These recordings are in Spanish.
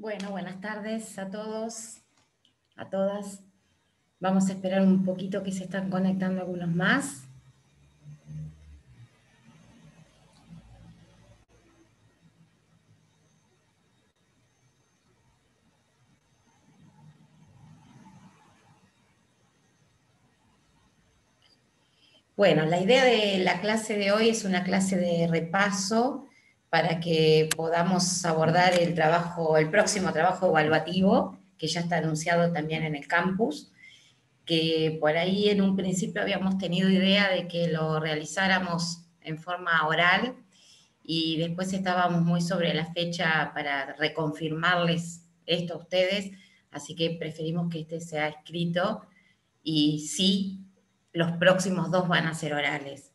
Bueno, buenas tardes a todos, a todas. Vamos a esperar un poquito que se están conectando algunos más. Bueno, la idea de la clase de hoy es una clase de repaso para que podamos abordar el próximo trabajo evaluativo, que ya está anunciado también en el campus, que por ahí en un principio habíamos tenido idea de que lo realizáramos en forma oral y después estábamos muy sobre la fecha para reconfirmarles esto a ustedes, así que preferimos que este sea escrito y sí, los próximos dos van a ser orales.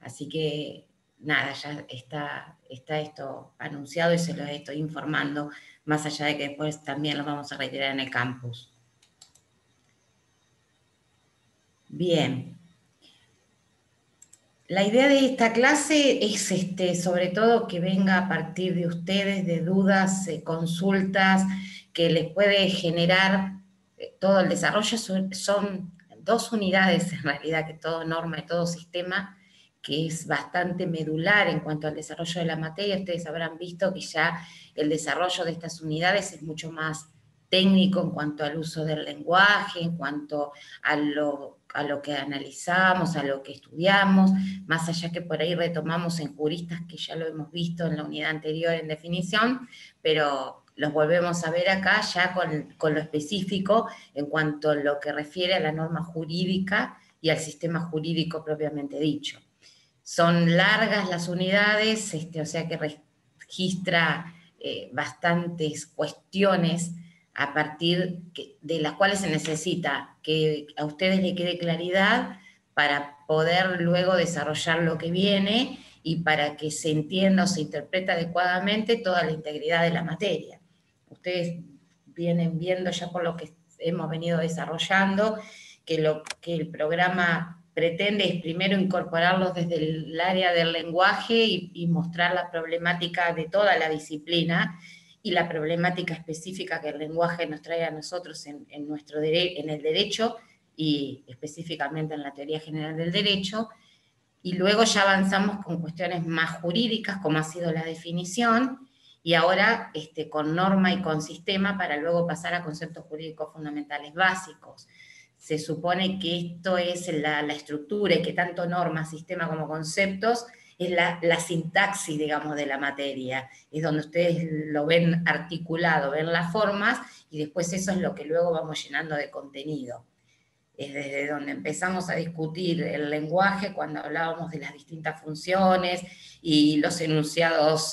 Así que nada, ya está esto anunciado y se lo estoy informando, más allá de que después también lo vamos a retirar en el campus. Bien. La idea de esta clase es sobre todo que venga a partir de ustedes, de dudas, consultas, que les puede generar todo el desarrollo. Son dos unidades en realidad, que todo norma y todo sistema, que es bastante medular en cuanto al desarrollo de la materia. Ustedes habrán visto que ya el desarrollo de estas unidades es mucho más técnico en cuanto al uso del lenguaje, en cuanto a lo que analizamos, a lo que estudiamos, más allá que por ahí retomamos en juristas, que ya lo hemos visto en la unidad anterior en definición, pero los volvemos a ver acá ya con lo específico en cuanto a lo que refiere a la norma jurídica y al sistema jurídico propiamente dicho. Son largas las unidades, o sea que registra bastantes cuestiones a partir de las cuales se necesita que a ustedes les quede claridad para poder luego desarrollar lo que viene y para que se entienda o se interprete adecuadamente toda la integridad de la materia. Ustedes vienen viendo ya por lo que hemos venido desarrollando que el programa pretende es primero incorporarlos desde el área del lenguaje y mostrar la problemática de toda la disciplina y la problemática específica que el lenguaje nos trae a nosotros en el derecho y específicamente en la teoría general del derecho, y luego ya avanzamos con cuestiones más jurídicas, como ha sido la definición, y ahora con norma y con sistema para luego pasar a conceptos jurídicos fundamentales básicos. Se supone que esto es la estructura y que tanto norma, sistema como conceptos es la sintaxis, digamos, de la materia. Es donde ustedes lo ven articulado, ven las formas y después eso es lo que luego vamos llenando de contenido. Es desde donde empezamos a discutir el lenguaje cuando hablábamos de las distintas funciones y los enunciados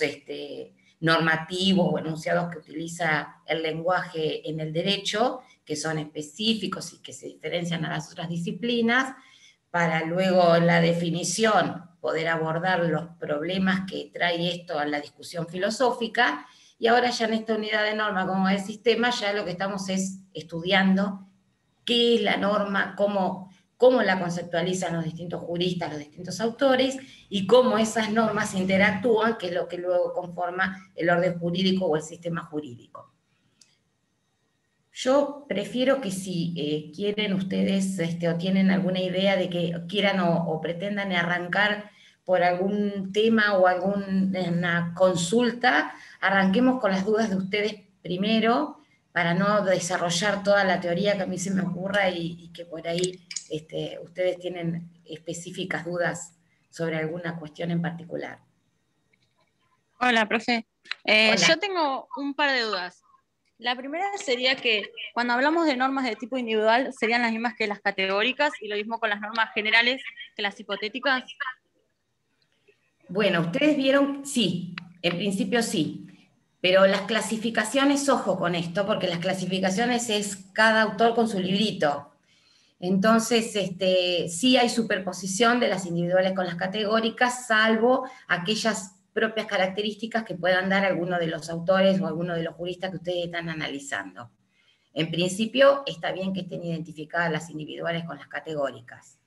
normativos o enunciados que utiliza el lenguaje en el derecho, que son específicos y que se diferencian a las otras disciplinas, para luego en la definición poder abordar los problemas que trae esto a la discusión filosófica, y ahora ya en esta unidad de norma como el sistema, ya lo que estamos es estudiando qué es la norma, cómo la conceptualizan los distintos juristas, los distintos autores, y cómo esas normas interactúan, que es lo que luego conforma el orden jurídico o el sistema jurídico. Yo prefiero que si quieren ustedes o tienen alguna idea de que quieran o pretendan arrancar por algún tema o alguna consulta, arranquemos con las dudas de ustedes primero, para no desarrollar toda la teoría que a mí se me ocurra y que por ahí ustedes tienen específicas dudas sobre alguna cuestión en particular. Hola, profe. Hola. Yo tengo un par de dudas. La primera sería que cuando hablamos de normas de tipo individual, ¿serían las mismas que las categóricas y lo mismo con las normas generales que las hipotéticas? Bueno, ustedes vieron, sí, en principio sí, pero las clasificaciones, ojo con esto, porque las clasificaciones es cada autor con su librito. Entonces, sí hay superposición de las individuales con las categóricas, salvo aquellas propias características que puedan dar alguno de los autores o alguno de los juristas que ustedes están analizando. En principio, está bien que estén identificadas las individuales con las categóricas.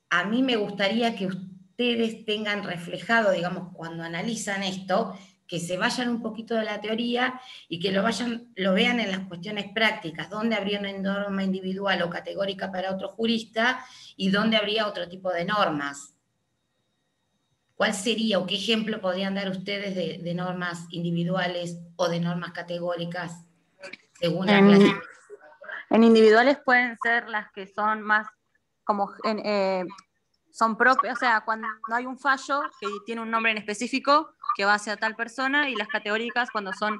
A mí me gustaría que ustedes tengan reflejado, digamos, cuando analizan esto, que se vayan un poquito de la teoría y que lo vean en las cuestiones prácticas, dónde habría una norma individual o categórica para otro jurista y dónde habría otro tipo de normas. ¿Cuál sería o qué ejemplo podrían dar ustedes de normas individuales o de normas categóricas según la clase? En individuales pueden ser las que son más como son propias, o sea, cuando hay un fallo que tiene un nombre en específico que va hacia tal persona, y las categóricas cuando son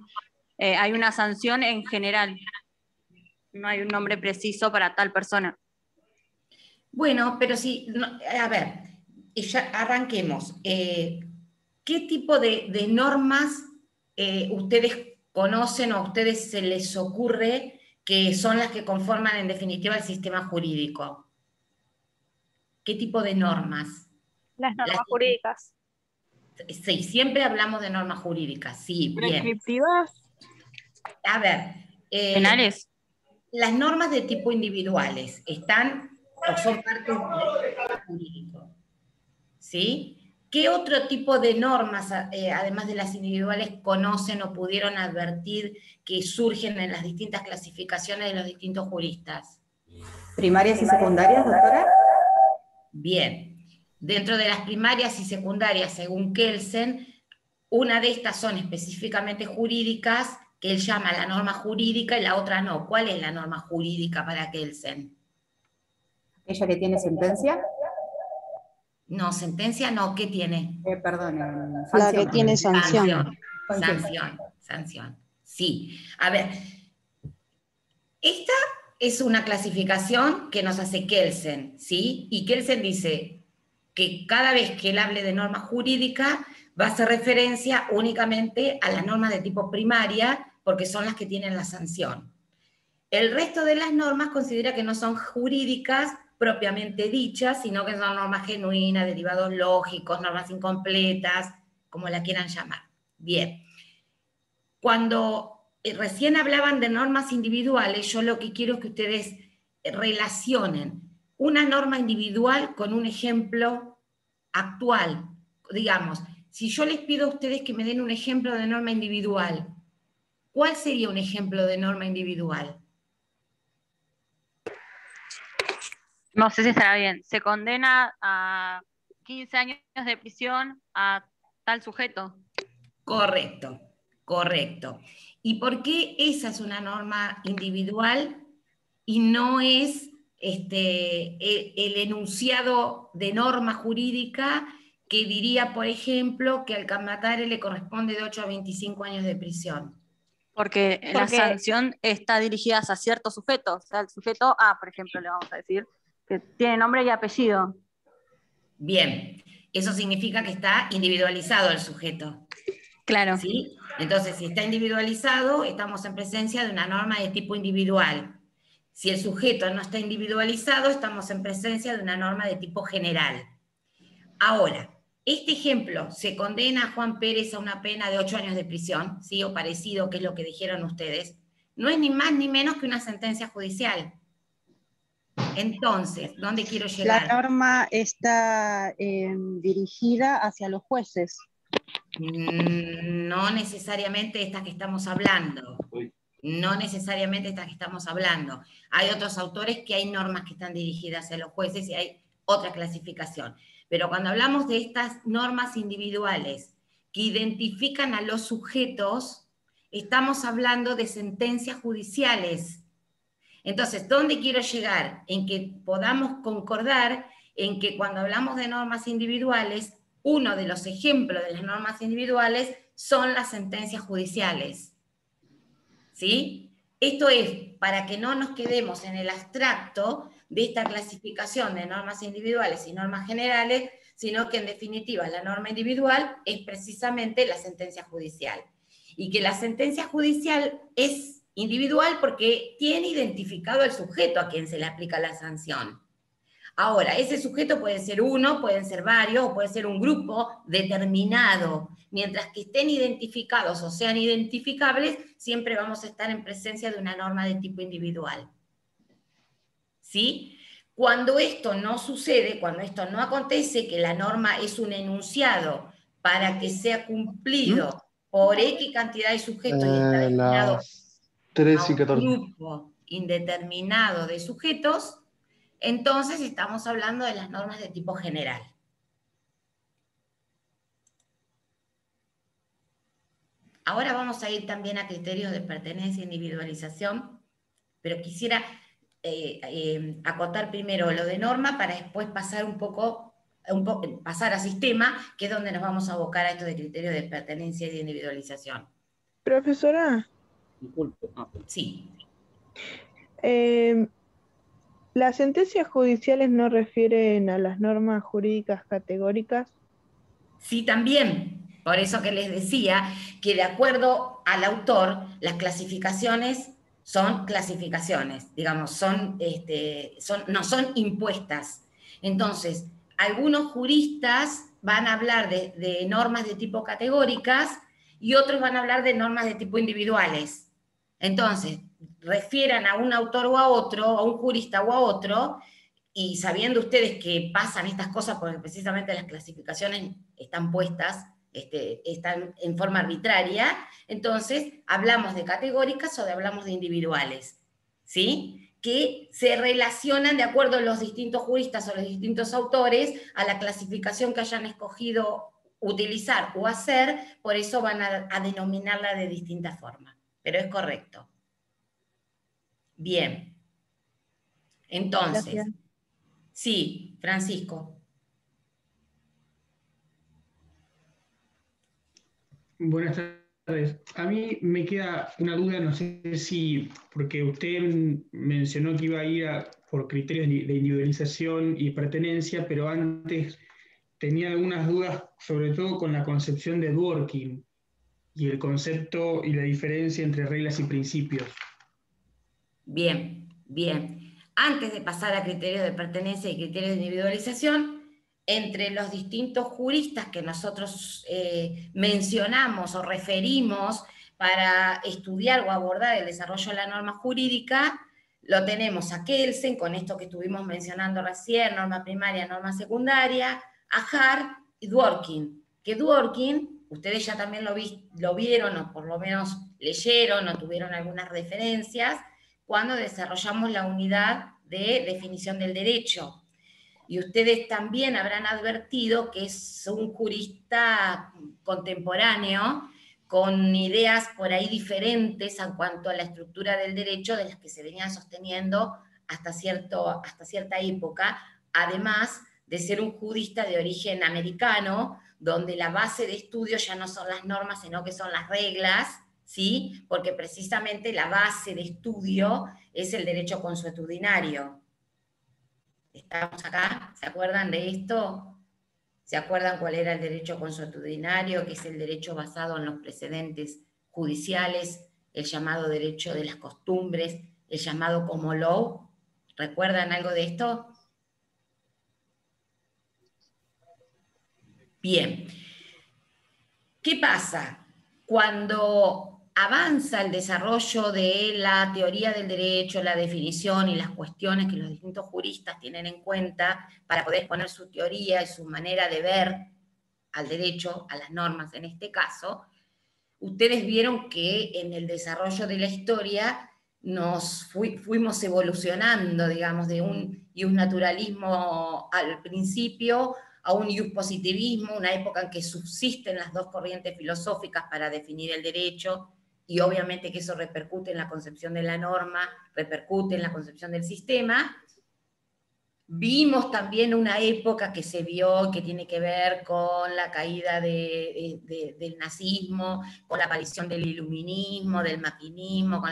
hay una sanción en general, no hay un nombre preciso para tal persona. Bueno, pero sí, a ver, ya arranquemos. ¿Qué tipo de normas ustedes conocen o a ustedes se les ocurre que son las que conforman en definitiva el sistema jurídico? ¿Qué tipo de normas? Las normas jurídicas. Sí, siempre hablamos de normas jurídicas, sí, bien. Prescriptivas. A ver, ¿Penales? las normas de tipo individuales están o son parte del sistema jurídico, ¿sí? ¿Qué otro tipo de normas, además de las individuales, conocen o pudieron advertir que surgen en las distintas clasificaciones de los distintos juristas? ¿Primarias y secundarias, doctora? Bien. Dentro de las primarias y secundarias, según Kelsen, una de estas son específicamente jurídicas, que él llama la norma jurídica, y la otra no. ¿Cuál es la norma jurídica para Kelsen? ¿Ella que tiene sentencia? No, sentencia no, ¿qué tiene? Perdón, La que tiene sanción. Sanción. Sí. A ver, esta es una clasificación que nos hace Kelsen, ¿sí? Y Kelsen dice que cada vez que él hable de norma jurídica va a hacer referencia únicamente a las normas de tipo primaria, porque son las que tienen la sanción. El resto de las normas considera que no son jurídicas propiamente dichas, sino que son normas genuinas, derivados lógicos, normas incompletas, como la quieran llamar. Bien. Cuando recién hablaban de normas individuales, yo lo que quiero es que ustedes relacionen una norma individual con un ejemplo actual. Digamos, si yo les pido a ustedes que me den un ejemplo de norma individual, ¿cuál sería un ejemplo de norma individual? No sé si estará bien. Se condena a 15 años de prisión a tal sujeto. Correcto. ¿Y por qué esa es una norma individual y no es el enunciado de norma jurídica que diría, por ejemplo, que al Camatare le corresponde de 8 a 25 años de prisión? Porque la sanción está dirigida a ciertos sujetos. O sea, el sujeto A, por ejemplo, le vamos a decir, que tiene nombre y apellido. Bien, eso significa que está individualizado el sujeto. Claro. ¿Sí? Entonces, si está individualizado, estamos en presencia de una norma de tipo individual. Si el sujeto no está individualizado, estamos en presencia de una norma de tipo general. Ahora, este ejemplo, se condena a Juan Pérez a una pena de 8 años de prisión, ¿sí? O parecido, que es lo que dijeron ustedes, no es ni más ni menos que una sentencia judicial. Entonces, ¿dónde quiero llegar? La norma está dirigida hacia los jueces. No necesariamente estas que estamos hablando. No necesariamente estas que estamos hablando. Hay otros autores que hay normas que están dirigidas hacia los jueces y hay otra clasificación. Pero cuando hablamos de estas normas individuales que identifican a los sujetos, estamos hablando de sentencias judiciales. Entonces, ¿dónde quiero llegar? En que podamos concordar en que cuando hablamos de normas individuales, uno de los ejemplos de las normas individuales son las sentencias judiciales. ¿Sí? Esto es para que no nos quedemos en el abstracto de esta clasificación de normas individuales y normas generales, sino que en definitiva la norma individual es precisamente la sentencia judicial. Y que la sentencia judicial es individual porque tiene identificado al sujeto a quien se le aplica la sanción. Ahora, ese sujeto puede ser uno, pueden ser varios, o puede ser un grupo determinado. Mientras que estén identificados o sean identificables, siempre vamos a estar en presencia de una norma de tipo individual. ¿Sí? Cuando esto no sucede, cuando esto no acontece, que la norma es un enunciado para que sea cumplido por X cantidad de sujetos y está destinado Las 3 a y un 14. grupo indeterminado de sujetos, entonces estamos hablando de las normas de tipo general. Ahora vamos a ir también a criterios de pertenencia e individualización, pero quisiera acotar primero lo de norma para después pasar pasar a sistema, que es donde nos vamos a abocar a esto de criterios de pertenencia y de individualización. Profesora, Disculpe. Sí. ¿las sentencias judiciales no refieren a las normas jurídicas categóricas? Sí, también. Por eso que les decía que de acuerdo al autor, las clasificaciones son clasificaciones, digamos, no son impuestas. Entonces, algunos juristas van a hablar de normas de tipo categóricas y otros van a hablar de normas de tipo individuales. Entonces, refieran a un autor o a otro, a un jurista o a otro, y sabiendo ustedes que pasan estas cosas porque precisamente las clasificaciones están puestas, están en forma arbitraria, entonces hablamos de categóricas o hablamos de individuales, ¿sí? Que se relacionan de acuerdo a los distintos juristas o los distintos autores a la clasificación que hayan escogido utilizar o hacer, por eso van a denominarla de distinta forma, pero es correcto. Bien. Entonces, Gracias. sí, Francisco. Buenas tardes. A mí me queda una duda, no sé si, porque usted mencionó que iba a ir por criterios de individualización y pertenencia, pero antes tenía algunas dudas, sobre todo con la concepción de Dworkin y el concepto y la diferencia entre reglas y principios. Bien, bien. Antes de pasar a criterios de pertenencia y criterios de individualización, entre los distintos juristas que nosotros mencionamos o referimos para estudiar o abordar el desarrollo de la norma jurídica, lo tenemos a Kelsen, con esto que estuvimos mencionando recién, norma primaria, norma secundaria, a Hart y Dworkin. Que Dworkin, ustedes ya también lo vieron, o por lo menos leyeron, o tuvieron algunas referencias, cuando desarrollamos la unidad de definición del derecho. Y ustedes también habrán advertido que es un jurista contemporáneo con ideas por ahí diferentes en cuanto a la estructura del derecho de las que se venían sosteniendo hasta cierta época, además de ser un jurista de origen americano, donde la base de estudio ya no son las normas, sino que son las reglas, ¿sí? Porque precisamente la base de estudio es el derecho consuetudinario. ¿Estamos acá? ¿Se acuerdan de esto? ¿Se acuerdan cuál era el derecho consuetudinario, que es el derecho basado en los precedentes judiciales, el llamado derecho de las costumbres, el llamado common law? ¿Recuerdan algo de esto? Bien. ¿Qué pasa? Cuando avanza el desarrollo de la teoría del derecho, la definición y las cuestiones que los distintos juristas tienen en cuenta para poder exponer su teoría y su manera de ver al derecho, a las normas en este caso, ustedes vieron que en el desarrollo de la historia fuimos evolucionando, digamos, de un naturalismo al principio a un positivismo, una época en que subsisten las dos corrientes filosóficas para definir el derecho, y obviamente que eso repercute en la concepción de la norma, repercute en la concepción del sistema. Vimos también una época que se vio, que tiene que ver con la caída del nazismo, con la aparición del iluminismo, del maquinismo, con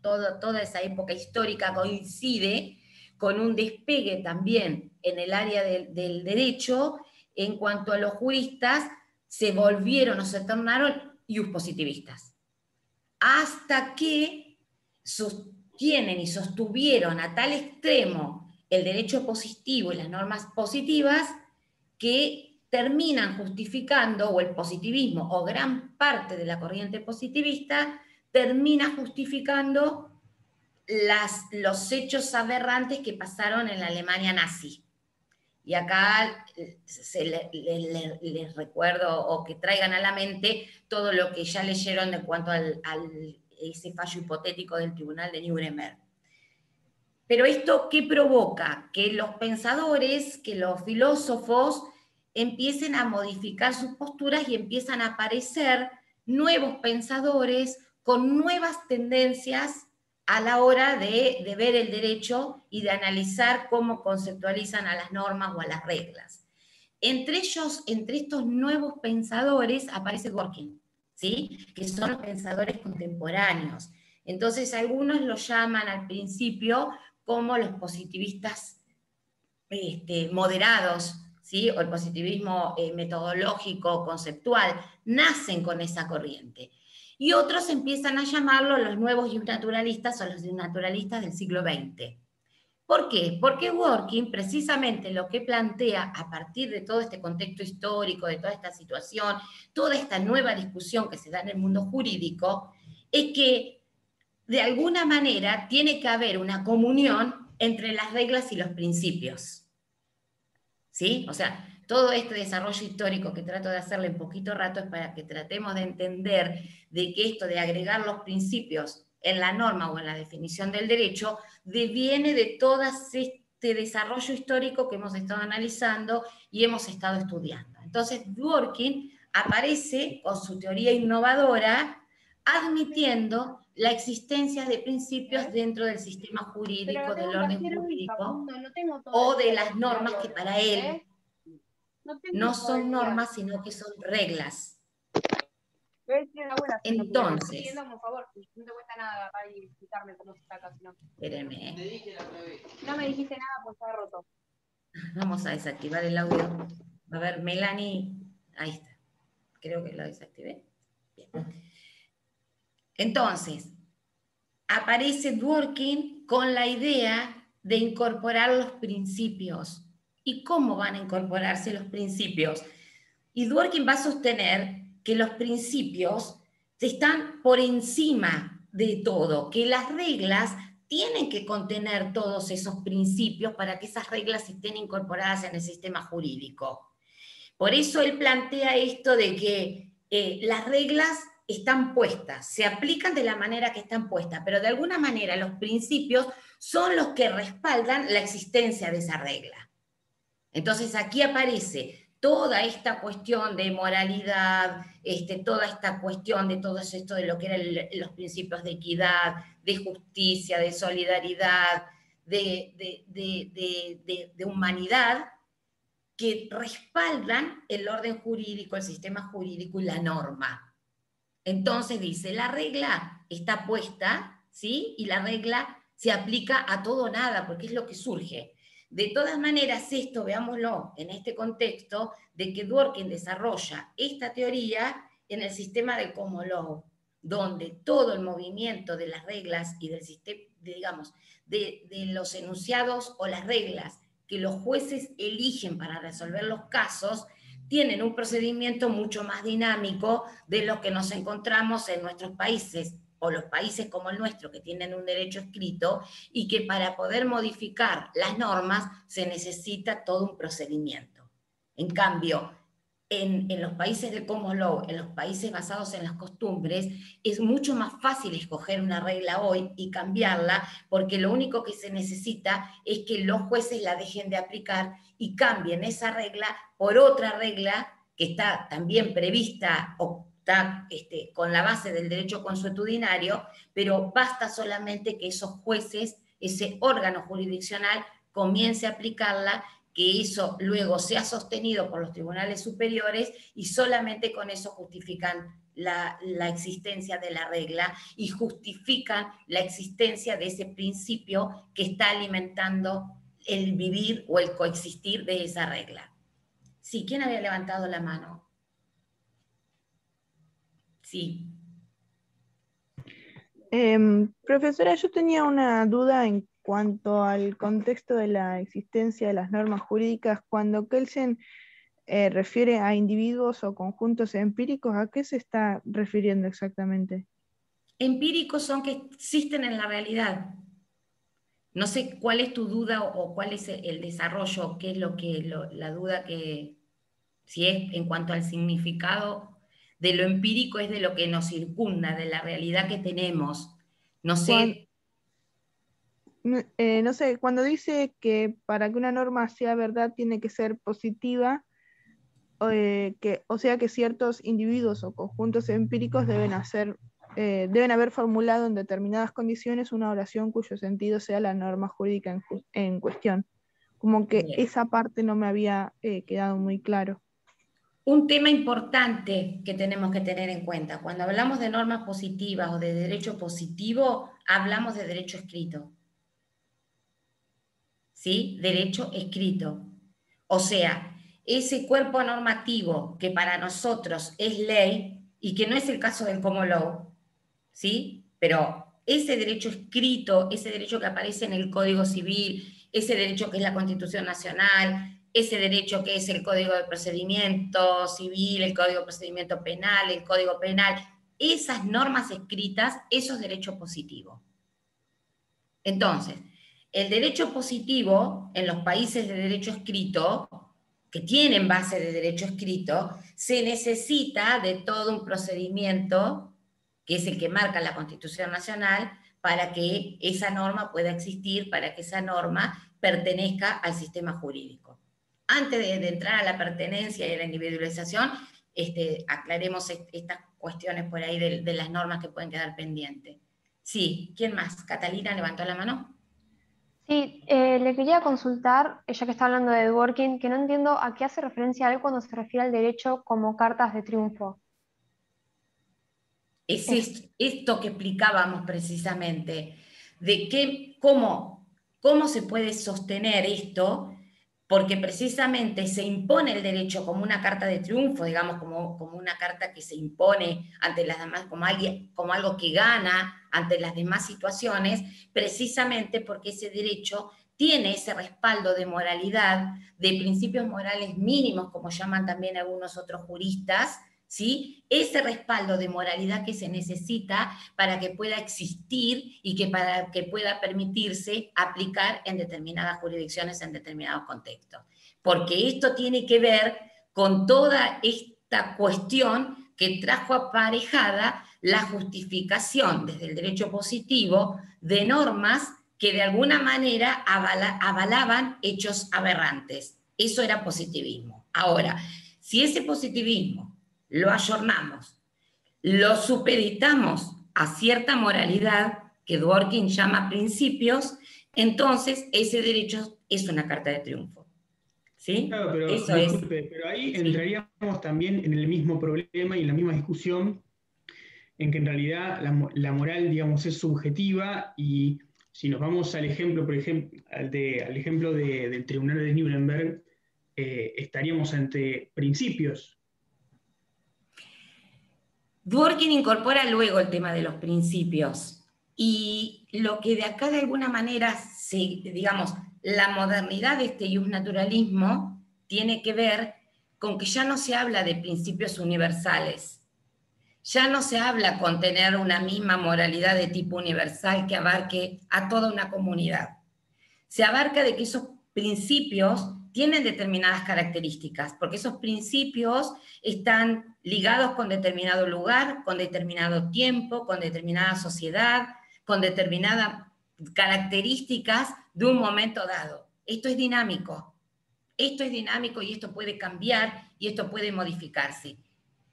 toda esa época histórica coincide con un despegue también en el área del derecho, en cuanto a los juristas se volvieron o se tornaron positivistas. Hasta que sostienen y sostuvieron a tal extremo el derecho positivo y las normas positivas que terminan justificando, o el positivismo, o gran parte de la corriente positivista, termina justificando los hechos aberrantes que pasaron en la Alemania nazi. y acá les recuerdo o que traigan a la mente todo lo que ya leyeron en cuanto a ese fallo hipotético del Tribunal de Nuremberg. Pero esto, ¿qué provoca? Que los pensadores, que los filósofos empiecen a modificar sus posturas y empiezan a aparecer nuevos pensadores con nuevas tendencias a la hora de ver el derecho y de analizar cómo conceptualizan a las normas o a las reglas. Entre ellos, entre estos nuevos pensadores, aparece Dworkin, ¿sí? Que son los pensadores contemporáneos. Entonces, algunos lo llaman al principio como los positivistas moderados, ¿sí? O el positivismo metodológico, conceptual, nacen con esa corriente. Y otros empiezan a llamarlo los nuevos naturalistas o los naturalistas del siglo XX. ¿Por qué? Porque Dworkin precisamente lo que plantea a partir de todo este contexto histórico, de toda esta situación, toda esta nueva discusión que se da en el mundo jurídico, es que de alguna manera tiene que haber una comunión entre las reglas y los principios. ¿Sí? O sea, todo este desarrollo histórico que trato de hacerle en poquito rato es para que tratemos de entender de que esto de agregar los principios en la norma o en la definición del derecho deviene de todo este desarrollo histórico que hemos estado analizando y hemos estado estudiando. Entonces, Dworkin aparece con su teoría innovadora admitiendo la existencia de principios dentro del sistema jurídico, del orden jurídico, o de las normas que para él no son normas, sino que son reglas. Entonces, espérenme. No me dijiste nada porque estaba roto. Vamos a desactivar el audio. A ver, Melanie, ahí está. Creo que lo desactivé. Bien. Entonces, aparece Dworkin con la idea de incorporar los principios. ¿Y cómo van a incorporarse los principios? Y Dworkin va a sostener que los principios están por encima de todo, que las reglas tienen que contener todos esos principios para que esas reglas estén incorporadas en el sistema jurídico. Por eso él plantea esto de que las reglas están puestas, se aplican de la manera que están puestas, pero de alguna manera los principios son los que respaldan la existencia de esa regla. Entonces aquí aparece toda esta cuestión de moralidad, toda esta cuestión de todo esto de lo que eran los principios de equidad, de justicia, de solidaridad, de humanidad, que respaldan el orden jurídico, el sistema jurídico y la norma. Entonces dice, la regla está puesta, ¿sí? Y la regla se aplica a todo o nada, porque es lo que surge. De todas maneras, esto, veámoslo en este contexto, de que Dworkin desarrolla esta teoría en el sistema del common law, donde todo el movimiento de las reglas y del sistema, digamos, de los enunciados o las reglas que los jueces eligen para resolver los casos, tienen un procedimiento mucho más dinámico de lo que nos encontramos en nuestros países, o los países como el nuestro, que tienen un derecho escrito, y que para poder modificar las normas se necesita todo un procedimiento. En cambio, en los países de common law, en los países basados en las costumbres, es mucho más fácil escoger una regla hoy y cambiarla, porque lo único que se necesita es que los jueces la dejen de aplicar y cambien esa regla por otra regla que está también prevista o está con la base del derecho consuetudinario, pero basta solamente que esos jueces, ese órgano jurisdiccional, comience a aplicarla, que eso luego sea sostenido por los tribunales superiores y solamente con eso justifican la existencia de la regla y justifican la existencia de ese principio que está alimentando el vivir o el coexistir de esa regla. Sí, ¿quién había levantado la mano? Sí. Profesora, yo tenía una duda en cuanto al contexto de la existencia de las normas jurídicas. Cuando Kelsen refiere a individuos o conjuntos empíricos, ¿a qué se está refiriendo exactamente? Empíricos son que existen en la realidad. No sé cuál es tu duda o cuál es el desarrollo, qué es la duda que, si es en cuanto al significado de lo empírico, es de lo que nos circunda, de la realidad que tenemos. No sé. No sé, cuando dice que para que una norma sea verdad tiene que ser positiva, o sea que ciertos individuos o conjuntos empíricos deben haber formulado en determinadas condiciones una oración cuyo sentido sea la norma jurídica en cuestión. Como que Bien. esa parte no me había quedado muy claro. Un tema importante que tenemos que tener en cuenta, cuando hablamos de normas positivas o de derecho positivo, hablamos de derecho escrito. ¿Sí? Derecho escrito. O sea, ese cuerpo normativo que para nosotros es ley y que no es el caso del common law, ¿sí? Pero ese derecho escrito, ese derecho que aparece en el Código Civil, ese derecho que es la Constitución Nacional, ese derecho que es el Código de Procedimiento Civil, el Código de Procedimiento Penal, el Código Penal, esas normas escritas, eso es derecho positivo. Entonces, el derecho positivo en los países de derecho escrito, que tienen base de derecho escrito, se necesita de todo un procedimiento, que es el que marca la Constitución Nacional, para que esa norma pueda existir, para que esa norma pertenezca al sistema jurídico. Antes de entrar a la pertenencia y a la individualización, aclaremos estas cuestiones por ahí de las normas que pueden quedar pendientes. Sí, ¿quién más? ¿Catalina levantó la mano? Sí, le quería consultar, ya que está hablando de Dworkin, que no entiendo a qué hace referencia él cuando se refiere al derecho como cartas de triunfo. Es esto que explicábamos precisamente, de cómo se puede sostener esto, porque precisamente se impone el derecho como una carta de triunfo, digamos, como una carta que se impone ante las demás, como algo que gana ante las demás situaciones, precisamente porque ese derecho tiene ese respaldo de moralidad, de principios morales mínimos, como llaman también algunos otros juristas, ¿sí? Ese respaldo de moralidad que se necesita para que pueda existir y para que pueda permitirse aplicar en determinadas jurisdicciones, en determinados contextos. Porque esto tiene que ver con toda esta cuestión que trajo aparejada la justificación desde el derecho positivo de normas que de alguna manera avalaban hechos aberrantes. Eso era positivismo. Ahora, si ese positivismo lo ayornamos, lo supeditamos a cierta moralidad que Dworkin llama principios, entonces ese derecho es una carta de triunfo. ¿Sí? Claro, pero Eso disculpe, pero ahí Sí. entraríamos también en el mismo problema y en la misma discusión en que en realidad la moral, digamos, es subjetiva y si nos vamos al ejemplo, por ejemplo, al ejemplo del Tribunal de Nuremberg, estaríamos ante principios. Dworkin incorpora luego el tema de los principios y lo que de acá de alguna manera, digamos, la modernidad de este naturalismo tiene que ver con que ya no se habla de principios universales, ya no se habla con tener una misma moralidad de tipo universal que abarque a toda una comunidad. Se abarca de que esos principios tienen determinadas características, porque esos principios están ligados con determinado lugar, con determinado tiempo, con determinada sociedad, con determinadas características de un momento dado. Esto es dinámico y esto puede cambiar y esto puede modificarse.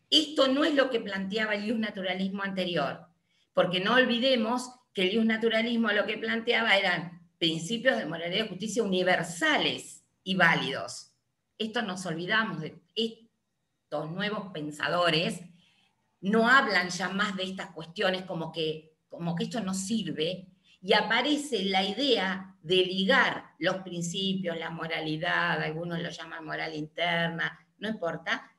Esto no es lo que planteaba el naturalismo anterior, porque no olvidemos que el naturalismo lo que planteaba eran principios de moralidad y justicia universales y válidos. Esto nos olvidamos de estos nuevos pensadores, no hablan ya más de estas cuestiones como que esto no sirve, y aparece la idea de ligar los principios, la moralidad, algunos lo llaman moral interna, no importa,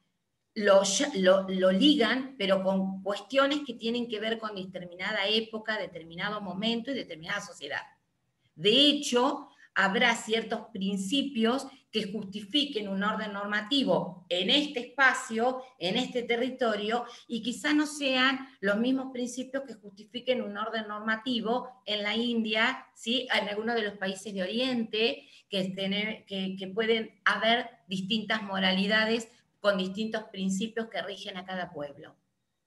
lo ligan, pero con cuestiones que tienen que ver con determinada época, determinado momento y determinada sociedad. De hecho, habrá ciertos principios que justifiquen un orden normativo en este espacio, en este territorio, y quizá no sean los mismos principios que justifiquen un orden normativo en la India, ¿sí? En algunos de los países de Oriente, que pueden haber distintas moralidades con distintos principios que rigen a cada pueblo.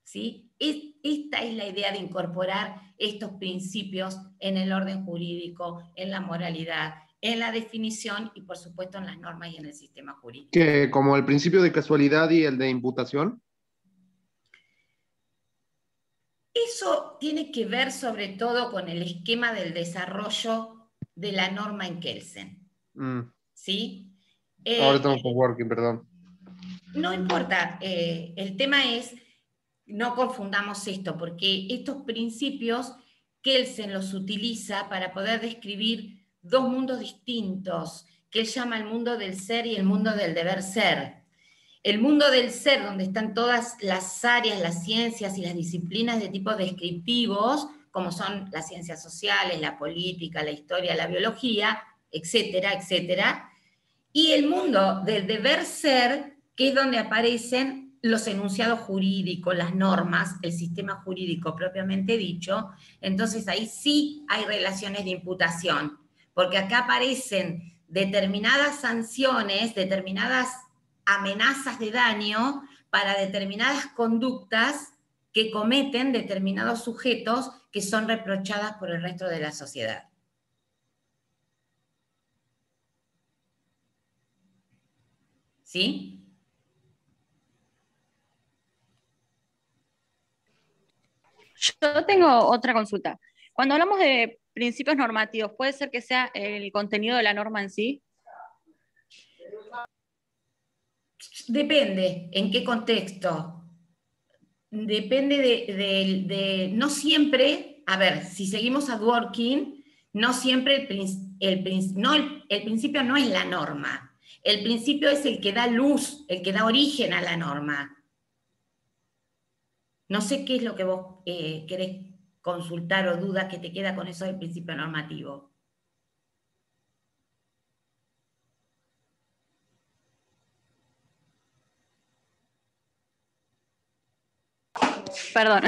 ¿Sí? Esta es la idea de incorporar estos principios en el orden jurídico, en la moralidad, en la definición y por supuesto en las normas y en el sistema jurídico. ¿Que como el principio de casualidad y el de imputación? Eso tiene que ver sobre todo con el esquema del desarrollo de la norma en Kelsen. ¿Sí? Ahora estamos con Dworkin, perdón. No importa, el tema es, no confundamos esto, porque estos principios Kelsen los utiliza para poder describir dos mundos distintos, que él llama el mundo del ser y el mundo del deber ser. El mundo del ser, donde están todas las áreas, las ciencias y las disciplinas de tipo descriptivos, como son las ciencias sociales, la política, la historia, la biología, etcétera, etcétera. Y el mundo del deber ser, que es donde aparecen los enunciados jurídicos, las normas, el sistema jurídico propiamente dicho. Entonces ahí sí hay relaciones de imputación, porque acá aparecen determinadas sanciones, determinadas amenazas de daño para determinadas conductas que cometen determinados sujetos que son reprochadas por el resto de la sociedad. ¿Sí? Yo tengo otra consulta. Cuando hablamos de principios normativos, ¿puede ser que sea el contenido de la norma en sí? Depende, ¿en qué contexto? Depende no siempre, a ver, si seguimos a Dworkin, no siempre el principio no es la norma. El principio es el que da luz, el que da origen a la norma. No sé qué es lo que vos querés consultar o duda que te queda con eso del principio normativo. Perdón.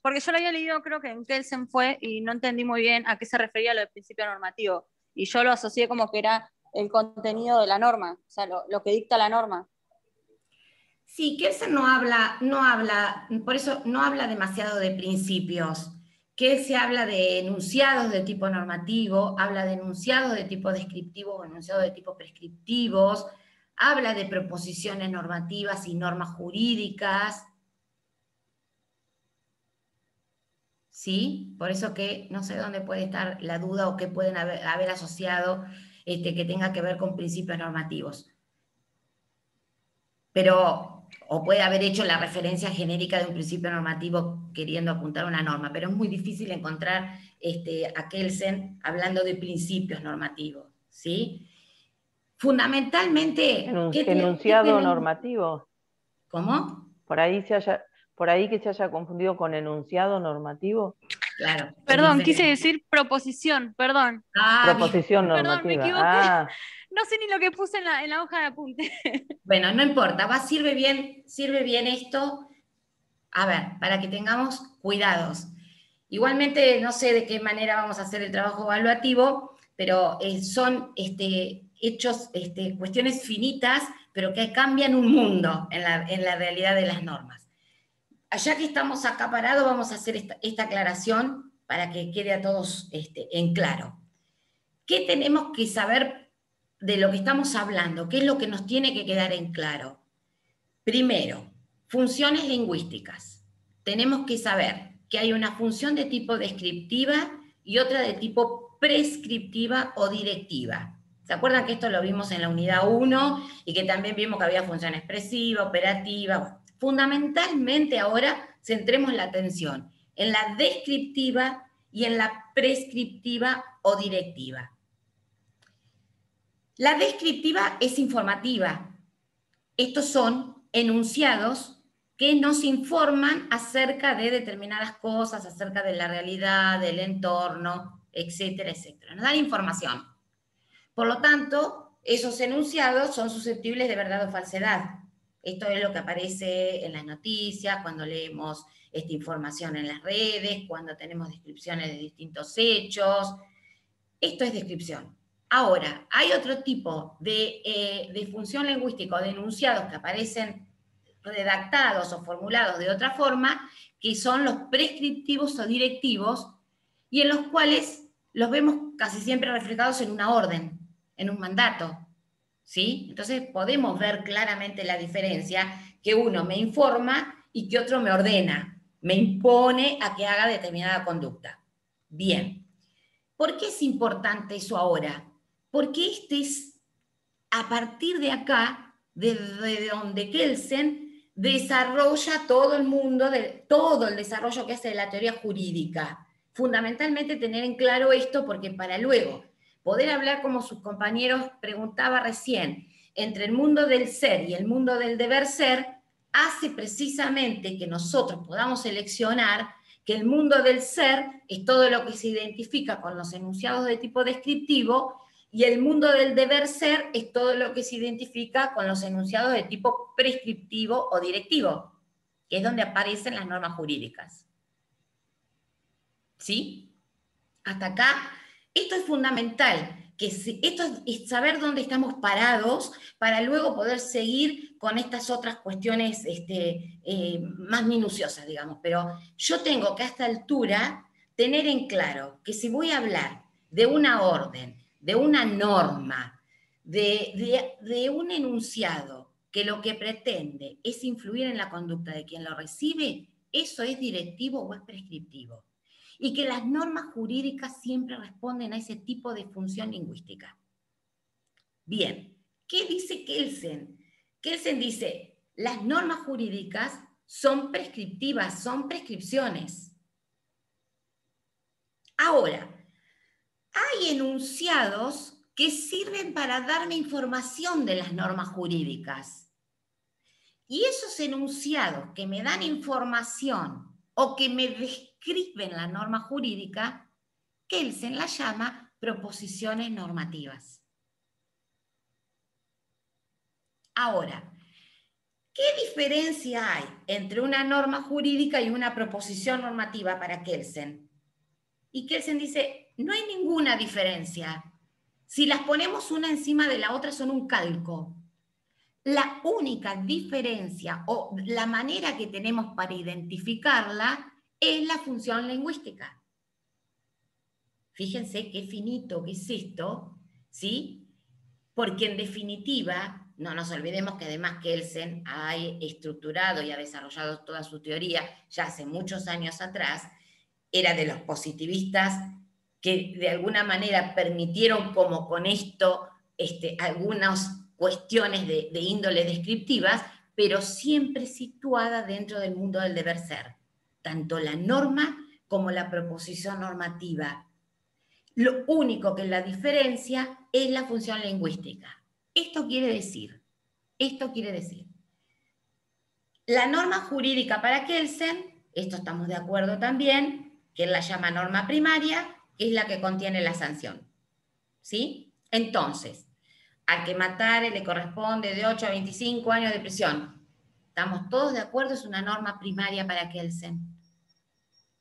Porque yo lo había leído, creo que en Kelsen fue, y no entendí muy bien a qué se refería lo del principio normativo. Y yo lo asocié como que era el contenido de la norma, o sea, lo que dicta la norma. Sí, Kelsen no habla, por eso no habla demasiado de principios. Kelsen habla de enunciados de tipo normativo, habla de enunciados de tipo descriptivo o enunciados de tipo prescriptivos, habla de proposiciones normativas y normas jurídicas. ¿Sí? Por eso que no sé dónde puede estar la duda o qué pueden haber asociado que tenga que ver con principios normativos. Pero, o puede haber hecho la referencia genérica de un principio normativo queriendo apuntar a una norma, pero es muy difícil encontrar a Kelsen hablando de principios normativos, ¿sí? Fundamentalmente... Enunciado normativo. ¿Cómo? Por ahí que se haya confundido con enunciado normativo. Claro. Perdón, quise decir proposición, perdón. Proposición normativa. Perdón, me equivoqué. No sé ni lo que puse en la hoja de apunte. Bueno, no importa, sirve bien esto, a ver, para que tengamos cuidados. Igualmente, no sé de qué manera vamos a hacer el trabajo evaluativo, pero son hechos, cuestiones finitas, pero que cambian un mundo en la realidad de las normas. Ya que estamos acá parados, vamos a hacer esta aclaración para que quede a todos en claro. ¿Qué tenemos que saber de lo que estamos hablando? ¿Qué es lo que nos tiene que quedar en claro? Primero, funciones lingüísticas. Tenemos que saber que hay una función de tipo descriptiva y otra de tipo prescriptiva o directiva. ¿Se acuerdan que esto lo vimos en la unidad 1 y que también vimos que había función expresiva, operativa? Fundamentalmente ahora centremos la atención en la descriptiva y en la prescriptiva o directiva. La descriptiva es informativa. Estos son enunciados que nos informan acerca de determinadas cosas, acerca de la realidad, del entorno, etcétera, etcétera. Nos dan información. Por lo tanto, esos enunciados son susceptibles de verdad o falsedad. Esto es lo que aparece en las noticias, cuando leemos esta información en las redes, cuando tenemos descripciones de distintos hechos. Esto es descripción. Ahora, hay otro tipo de función lingüística o de enunciados que aparecen redactados o formulados de otra forma, que son los prescriptivos o directivos, y en los cuales los vemos casi siempre reflejados en una orden, en un mandato, ¿sí? Entonces podemos ver claramente la diferencia, que uno me informa y que otro me ordena, me impone a que haga determinada conducta. Bien, ¿por qué es importante eso ahora? Porque este es, a partir de acá, desde donde Kelsen desarrolla todo el mundo, todo el desarrollo que hace de la teoría jurídica. Fundamentalmente tener en claro esto, porque para luego poder hablar, como sus compañeros preguntaba recién, entre el mundo del ser y el mundo del deber ser, hace precisamente que nosotros podamos seleccionar que el mundo del ser es todo lo que se identifica con los enunciados de tipo descriptivo, y el mundo del deber ser es todo lo que se identifica con los enunciados de tipo prescriptivo o directivo, que es donde aparecen las normas jurídicas. ¿Sí? Hasta acá, esto es fundamental, esto es saber dónde estamos parados para luego poder seguir con estas otras cuestiones más minuciosas, digamos. Pero yo tengo que a esta altura tener en claro que si voy a hablar de una orden, de una norma, de un enunciado que lo que pretende es influir en la conducta de quien lo recibe, eso es directivo o es prescriptivo. Y que las normas jurídicas siempre responden a ese tipo de función lingüística. Bien, ¿qué dice Kelsen? Kelsen dice, las normas jurídicas son prescriptivas, son prescripciones. Ahora, hay enunciados que sirven para darme información de las normas jurídicas. Y esos enunciados que me dan información o que me describen la norma jurídica, Kelsen la llama proposiciones normativas. Ahora, ¿qué diferencia hay entre una norma jurídica y una proposición normativa para Kelsen? Y Kelsen dice, no hay ninguna diferencia. Si las ponemos una encima de la otra son un calco. La única diferencia o la manera que tenemos para identificarla es la función lingüística. Fíjense qué finito que es esto, ¿sí? Porque en definitiva, no nos olvidemos que además Kelsen ha estructurado y ha desarrollado toda su teoría ya hace muchos años atrás, era de los positivistas que de alguna manera permitieron como con esto algunas cuestiones de índole descriptivas, pero siempre situada dentro del mundo del deber ser, tanto la norma como la proposición normativa. Lo único que la diferencia es la función lingüística. Esto quiere decir, la norma jurídica para Kelsen, esto estamos de acuerdo también, que él la llama norma primaria, que es la que contiene la sanción. ¿Sí? Entonces, al que matare le corresponde de 8 a 25 años de prisión. ¿Estamos todos de acuerdo? Es una norma primaria para Kelsen.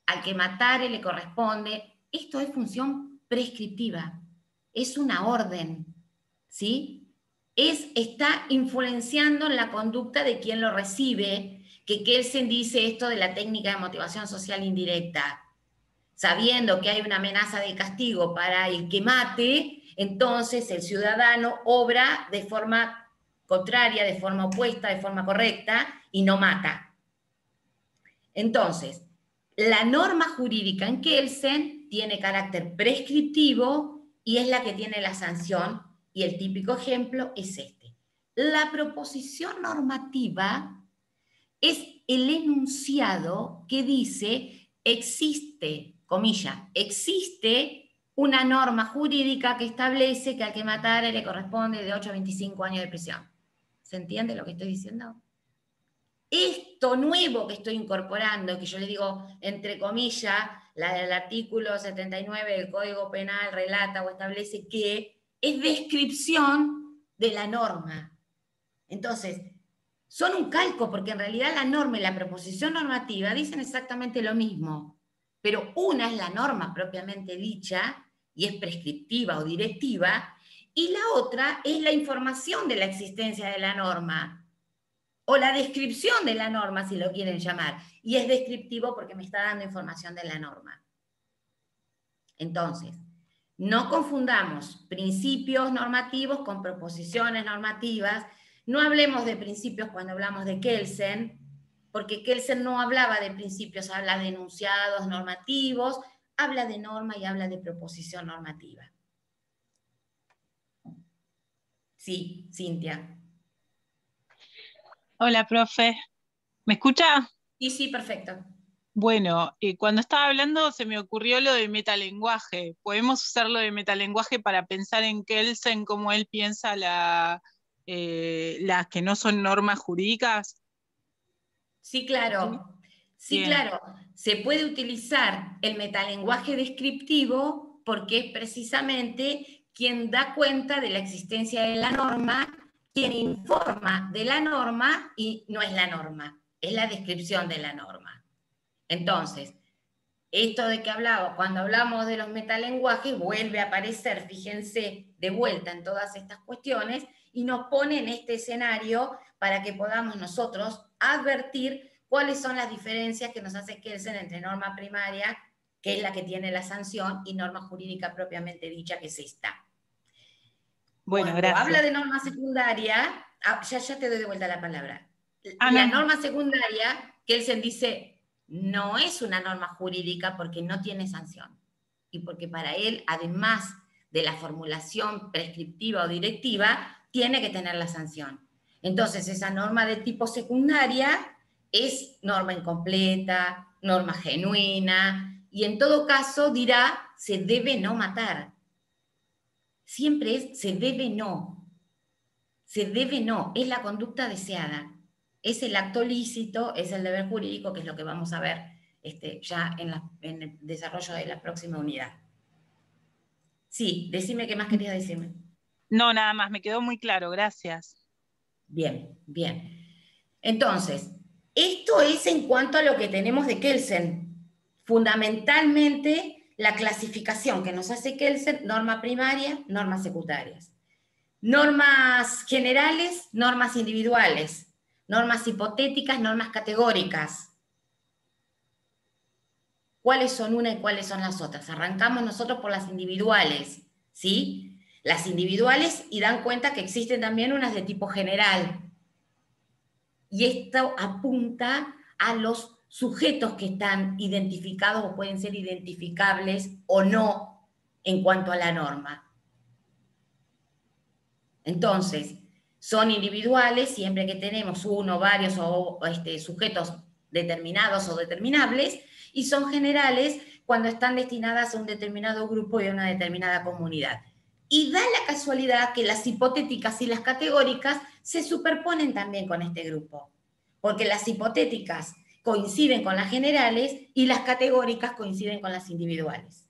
Al que matare le corresponde, esto es función prescriptiva, es una orden, ¿sí? Está influenciando en la conducta de quien lo recibe, que Kelsen dice esto de la técnica de motivación social indirecta. Sabiendo que hay una amenaza de castigo para el que mate, entonces el ciudadano obra de forma contraria, de forma opuesta, de forma correcta, y no mata. Entonces, la norma jurídica en Kelsen tiene carácter prescriptivo y es la que tiene la sanción, y el típico ejemplo es este. La proposición normativa es el enunciado que dice existe, comilla, existe una norma jurídica que establece que al que matare le corresponde de 8 a 25 años de prisión. ¿Se entiende lo que estoy diciendo? Esto nuevo que estoy incorporando, que yo le digo, entre comillas, la del artículo 79 del Código Penal relata o establece que es descripción de la norma. Entonces, son un calco, porque en realidad la norma y la proposición normativa dicen exactamente lo mismo, pero una es la norma propiamente dicha, y es prescriptiva o directiva, y la otra es la información de la existencia de la norma, o la descripción de la norma, si lo quieren llamar, y es descriptivo porque me está dando información de la norma. Entonces, no confundamos principios normativos con proposiciones normativas. No hablemos de principios cuando hablamos de Kelsen, porque Kelsen no hablaba de principios, habla de enunciados normativos, habla de norma y habla de proposición normativa. Sí, Cintia. Hola, profe. ¿Me escucha? Sí, perfecto. Bueno, cuando estaba hablando se me ocurrió lo de metalenguaje. ¿Podemos usar lo de metalenguaje para pensar en Kelsen, cómo él piensa las que no son normas jurídicas? Sí, claro. Sí, claro. Se puede utilizar el metalenguaje descriptivo porque es precisamente quien da cuenta de la existencia de la norma, quien informa de la norma y no es la norma, es la descripción de la norma. Entonces, esto de que hablaba, cuando hablamos de los metalenguajes, vuelve a aparecer, fíjense, de vuelta en todas estas cuestiones, y nos pone en este escenario para que podamos nosotros advertir cuáles son las diferencias que nos hace Kelsen entre norma primaria, que es la que tiene la sanción, y norma jurídica propiamente dicha, que es esta. Bueno, cuando gracias. habla de norma secundaria, ya te doy de vuelta la palabra. La norma secundaria, Kelsen dice, no es una norma jurídica porque no tiene sanción. Y porque para él, además de la formulación prescriptiva o directiva, tiene que tener la sanción. Entonces, esa norma de tipo secundaria es norma incompleta, norma genuina, y en todo caso dirá, se debe no matar. Siempre es, se debe no. Se debe no, es la conducta deseada. Es el acto lícito, es el deber jurídico, que es lo que vamos a ver ya en el desarrollo de la próxima unidad. Sí, decime qué más querías decirme. No, nada más, me quedó muy claro, gracias. Bien, bien. Entonces, esto es en cuanto a lo que tenemos de Kelsen. Fundamentalmente, la clasificación que nos hace Kelsen, norma primaria, normas secundarias. Normas generales, normas individuales. Normas hipotéticas, normas categóricas. ¿Cuáles son una y cuáles son las otras? Arrancamos nosotros por las individuales, ¿sí? Las individuales, y dan cuenta que existen también unas de tipo general. Y esto apunta a los sujetos que están identificados o pueden ser identificables o no en cuanto a la norma. Entonces, son individuales siempre que tenemos uno, varios o sujetos determinados o determinables, y son generales cuando están destinadas a un determinado grupo y a una determinada comunidad. Y da la casualidad que las hipotéticas y las categóricas se superponen también con este grupo, porque las hipotéticas coinciden con las generales y las categóricas coinciden con las individuales.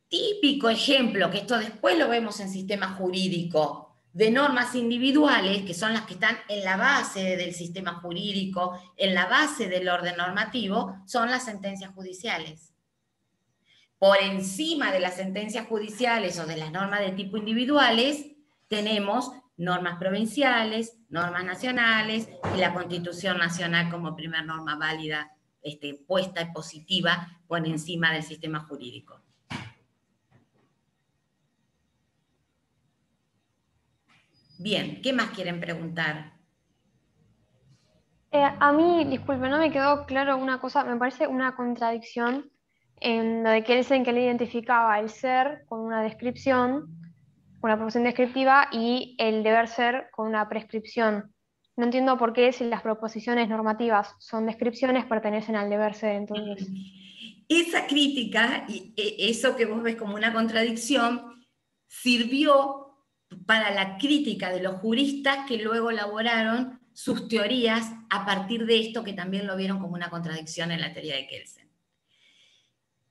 Típico ejemplo, que esto después lo vemos en sistema jurídico, de normas individuales, que son las que están en la base del sistema jurídico, en la base del orden normativo, son las sentencias judiciales. Por encima de las sentencias judiciales o de las normas de tipo individuales, tenemos normas provinciales, normas nacionales y la Constitución Nacional como primer norma válida, puesta y positiva por encima del sistema jurídico. Bien, ¿qué más quieren preguntar? A mí, disculpe, no me quedó claro una cosa, me parece una contradicción en lo de Kelsen, que él identificaba el ser con una descripción, una proposición descriptiva, y el deber ser con una prescripción. No entiendo por qué, si las proposiciones normativas son descripciones, pertenecen al deber ser, entonces. Esa crítica, y eso que vos ves como una contradicción, sirvió para la crítica de los juristas que luego elaboraron sus teorías a partir de esto, que también lo vieron como una contradicción en la teoría de Kelsen.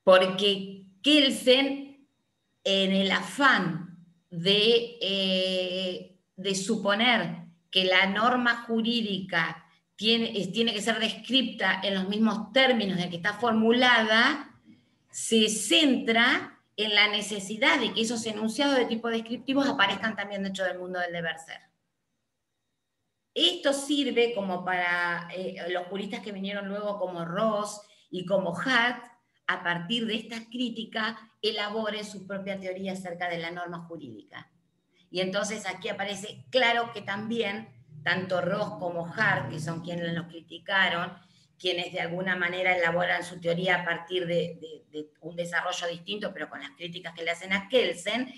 Porque Kelsen, en el afán de suponer que la norma jurídica tiene que ser descripta en los mismos términos en que está formulada, se centra en la necesidad de que esos enunciados de tipo descriptivos aparezcan también dentro del mundo del deber ser. Esto sirve como para los juristas que vinieron luego como Ross y como Hart, a partir de esta crítica, elaboren su propia teoría acerca de la norma jurídica. Y entonces aquí aparece claro que también tanto Ross como Hart, que son quienes los criticaron, quienes de alguna manera elaboran su teoría a partir de un desarrollo distinto, pero con las críticas que le hacen a Kelsen,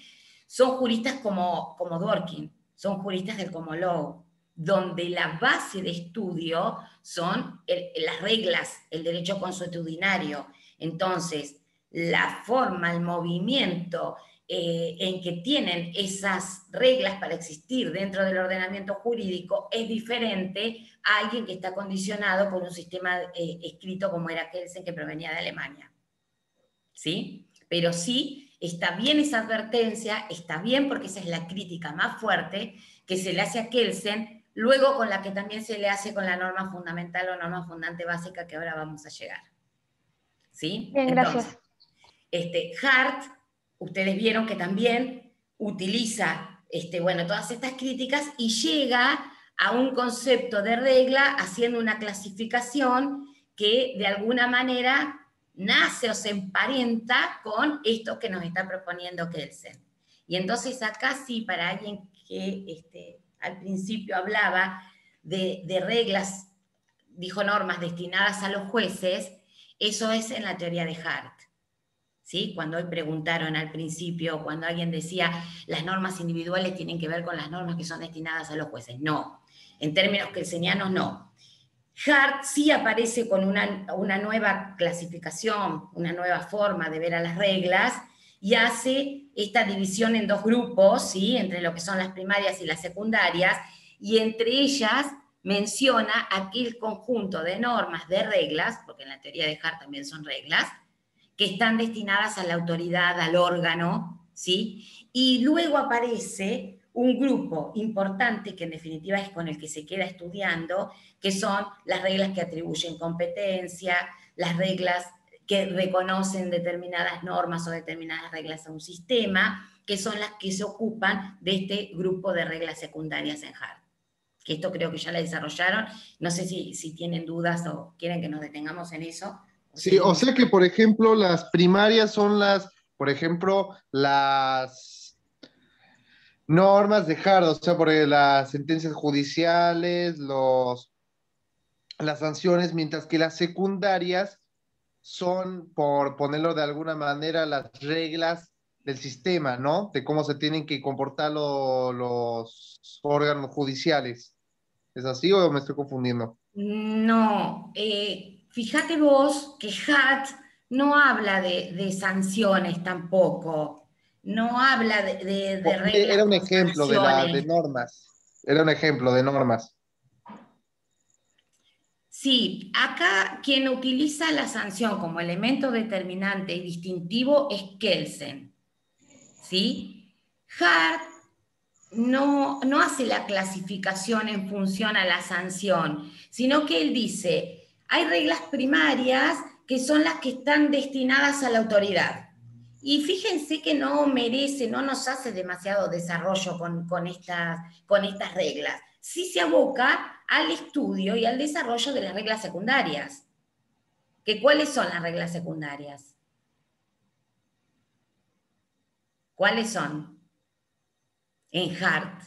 son juristas como Dworkin, son juristas del common law, donde la base de estudio son las reglas, el derecho consuetudinario. Entonces, la forma, el movimiento en que tienen esas reglas para existir dentro del ordenamiento jurídico es diferente a alguien que está condicionado por un sistema escrito como era Kelsen, que provenía de Alemania. ¿Sí? Pero sí, está bien esa advertencia, está bien porque esa es la crítica más fuerte que se le hace a Kelsen, luego con la que también se le hace con la norma fundamental o norma fundante básica que ahora vamos a llegar. ¿Sí? Bien, entonces, gracias. Hart, ustedes vieron que también utiliza todas estas críticas y llega a un concepto de regla haciendo una clasificación que de alguna manera nace o se emparenta con esto que nos está proponiendo Kelsen. Y entonces acá sí, para alguien que al principio hablaba de reglas, dijo normas destinadas a los jueces, eso es en la teoría de Hart. ¿Sí? Cuando hoy preguntaron al principio, cuando alguien decía las normas individuales tienen que ver con las normas que son destinadas a los jueces. No, en términos kelsenianos no. Hart sí aparece con una nueva clasificación, una nueva forma de ver a las reglas, y hace esta división en dos grupos, ¿sí? Entre lo que son las primarias y las secundarias, y entre ellas menciona aquel conjunto de normas, de reglas, porque en la teoría de Hart también son reglas, que están destinadas a la autoridad, al órgano, ¿sí? Y luego aparece un grupo importante, que en definitiva es con el que se queda estudiando, que son las reglas que atribuyen competencia, las reglas que reconocen determinadas normas o determinadas reglas a un sistema, que son las que se ocupan de este grupo de reglas secundarias en Hart. Que esto creo que ya la desarrollaron, no sé si tienen dudas o quieren que nos detengamos en eso. Sí, o sea que, por ejemplo, las primarias son por ejemplo, las normas de Hart, o sea, por las sentencias judiciales, las sanciones, mientras que las secundarias son, por ponerlo de alguna manera, las reglas del sistema, ¿no? De cómo se tienen que comportar los órganos judiciales. ¿Es así o me estoy confundiendo? No, fíjate vos que Hart no habla de sanciones tampoco, no habla de reglas. Era un ejemplo de normas, era un ejemplo de normas. Sí, acá quien utiliza la sanción como elemento determinante y distintivo es Kelsen, ¿sí? Hart no hace la clasificación en función a la sanción, sino que él dice, hay reglas primarias que son las que están destinadas a la autoridad. Y fíjense que no nos hace demasiado desarrollo con estas reglas. Sí se aboca al estudio y al desarrollo de las reglas secundarias. ¿Cuáles son las reglas secundarias? ¿Cuáles son? En Hart.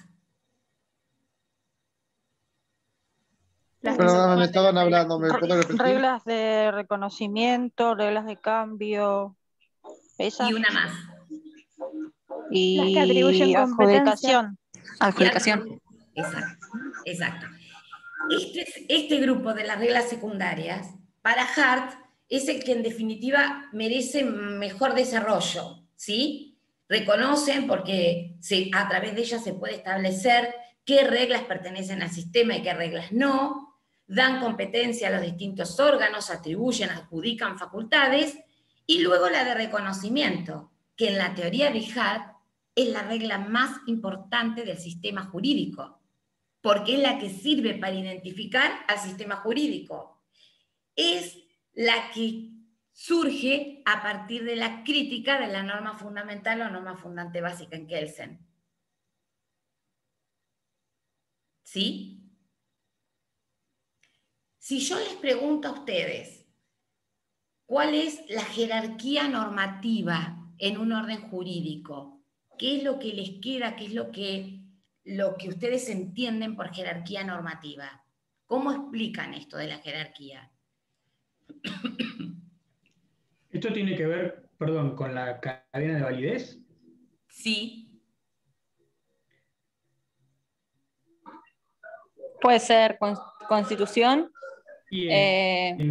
Perdón, me estaban hablando, ¿me puedo repetir? Reglas de reconocimiento, reglas de cambio. ¿Esas? Y una más. Y las que atribuyen adjudicación. Adjudicación. Exacto. Este grupo de las reglas secundarias, para Hart, es el que en definitiva merece mejor desarrollo, ¿sí? Reconocen porque a través de ellas se puede establecer qué reglas pertenecen al sistema y qué reglas no, dan competencia a los distintos órganos, atribuyen, adjudican facultades, y luego la de reconocimiento, que en la teoría de Hart es la regla más importante del sistema jurídico, porque es la que sirve para identificar al sistema jurídico. Es la que surge a partir de la crítica de la norma fundamental o norma fundante básica en Kelsen. ¿Sí? Si yo les pregunto a ustedes, ¿cuál es la jerarquía normativa en un orden jurídico? ¿Qué es lo que les queda? ¿Qué es lo que ustedes entienden por jerarquía normativa? ¿Cómo explican esto de la jerarquía? ¿Esto tiene que ver, perdón, con la cadena de validez? Sí. Puede ser constitución,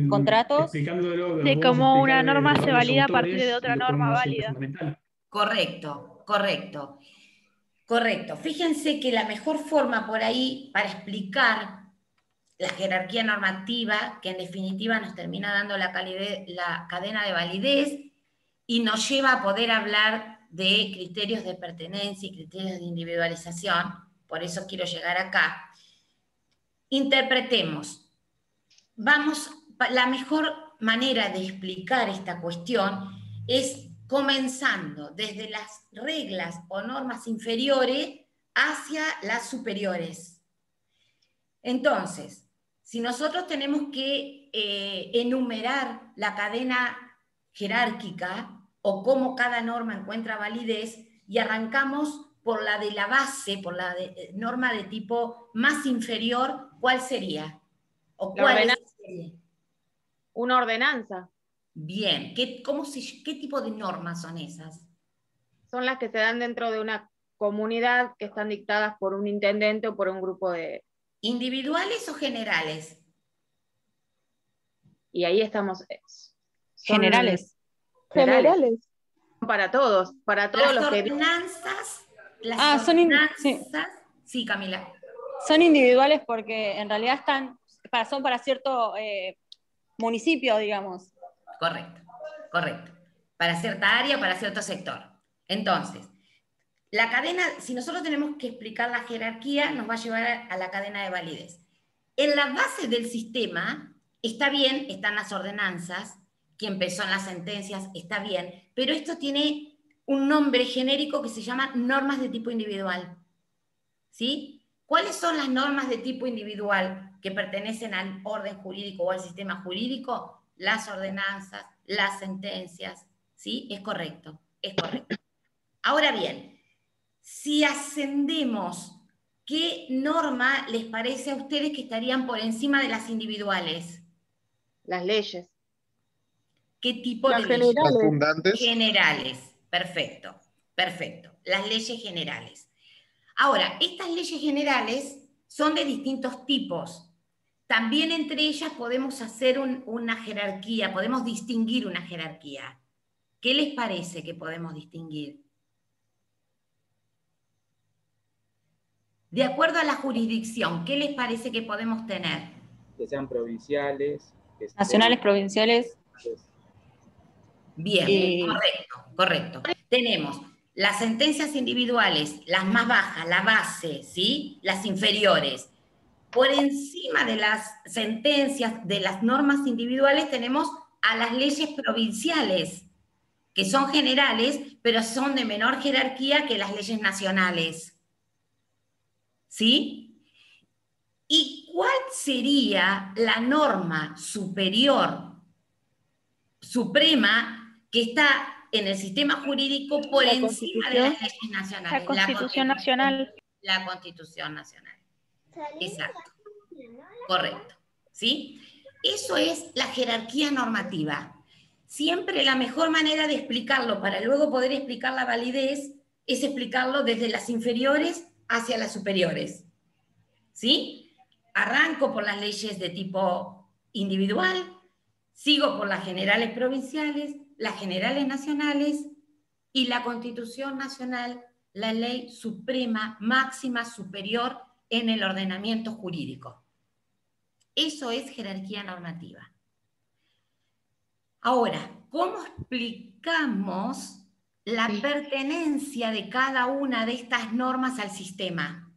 contratos. Explicándolo De vos cómo una explicar norma de se varios valida a partir de autores, otra lo norma podemos hacer válida. fundamental. Correcto, correcto. Correcto. Fíjense que la mejor forma por ahí para explicar la jerarquía normativa, que en definitiva nos termina dando la cadena de validez y nos lleva a poder hablar de criterios de pertenencia y criterios de individualización, por eso quiero llegar acá. Interpretemos. La mejor manera de explicar esta cuestión es comenzando desde las reglas o normas inferiores hacia las superiores. Entonces, si nosotros tenemos que enumerar la cadena jerárquica o cómo cada norma encuentra validez, y arrancamos por la de la base, por la norma de tipo más inferior, ¿cuál sería? ¿O cuál sería? Una ordenanza. Bien, ¿qué tipo de normas son esas? Son las que se dan dentro de una comunidad que están dictadas por un intendente o por un grupo de... ¿Individuales o generales? Y ahí estamos... Generales. Generales. Para todos los que... Las ordenanzas... Sí, Camila. Son individuales porque en realidad son para cierto municipio, digamos. Correcto, correcto. Para cierta área, para cierto sector. Entonces, la cadena, si nosotros tenemos que explicar la jerarquía, nos va a llevar a la cadena de validez. En la base del sistema, está bien, están las ordenanzas, quien empezó en las sentencias, está bien, pero esto tiene un nombre genérico que se llama normas de tipo individual. ¿Sí? ¿Cuáles son las normas de tipo individual que pertenecen al orden jurídico o al sistema jurídico? Las ordenanzas, las sentencias. ¿Sí? Es correcto, es correcto. Ahora bien, si ascendemos, ¿qué norma les parece a ustedes que estarían por encima de las individuales? Las leyes. ¿Qué tipo de leyes? Las fundantes. Generales. Perfecto, perfecto. Las leyes generales. Ahora, estas leyes generales son de distintos tipos. También entre ellas podemos hacer una jerarquía, podemos distinguir una jerarquía. ¿Qué les parece que podemos distinguir? De acuerdo a la jurisdicción, ¿qué les parece que podemos tener? Que sean provinciales. Nacionales, provinciales. Bien, correcto, correcto. Tenemos las sentencias individuales, las más bajas, la base, ¿sí? Las inferiores. Por encima de las sentencias, de las normas individuales, tenemos a las leyes provinciales, que son generales, pero son de menor jerarquía que las leyes nacionales. ¿Sí? ¿Y cuál sería la norma superior, suprema, que está en el sistema jurídico por encima de las leyes nacionales? La Constitución Nacional. La Constitución Nacional. Exacto. Correcto. ¿Sí? Eso es la jerarquía normativa. Siempre la mejor manera de explicarlo para luego poder explicar la validez es explicarlo desde las inferiores hacia las superiores. ¿Sí? Arranco por las leyes de tipo individual, sigo por las generales provinciales, las generales nacionales y la Constitución Nacional, la ley suprema, máxima, superior, en el ordenamiento jurídico. Eso es jerarquía normativa. Ahora, ¿cómo explicamos la pertenencia de cada una de estas normas al sistema?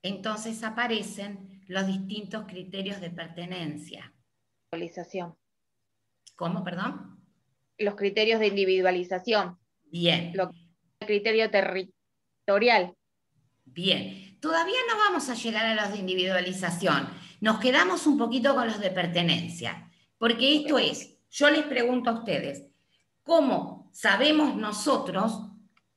Entonces aparecen los distintos criterios de pertenencia. Individualización. ¿Cómo, perdón? Los criterios de individualización. Bien. El criterio territorial. Bien. Todavía no vamos a llegar a los de individualización. Nos quedamos un poquito con los de pertenencia. Porque esto es, yo les pregunto a ustedes, ¿cómo sabemos nosotros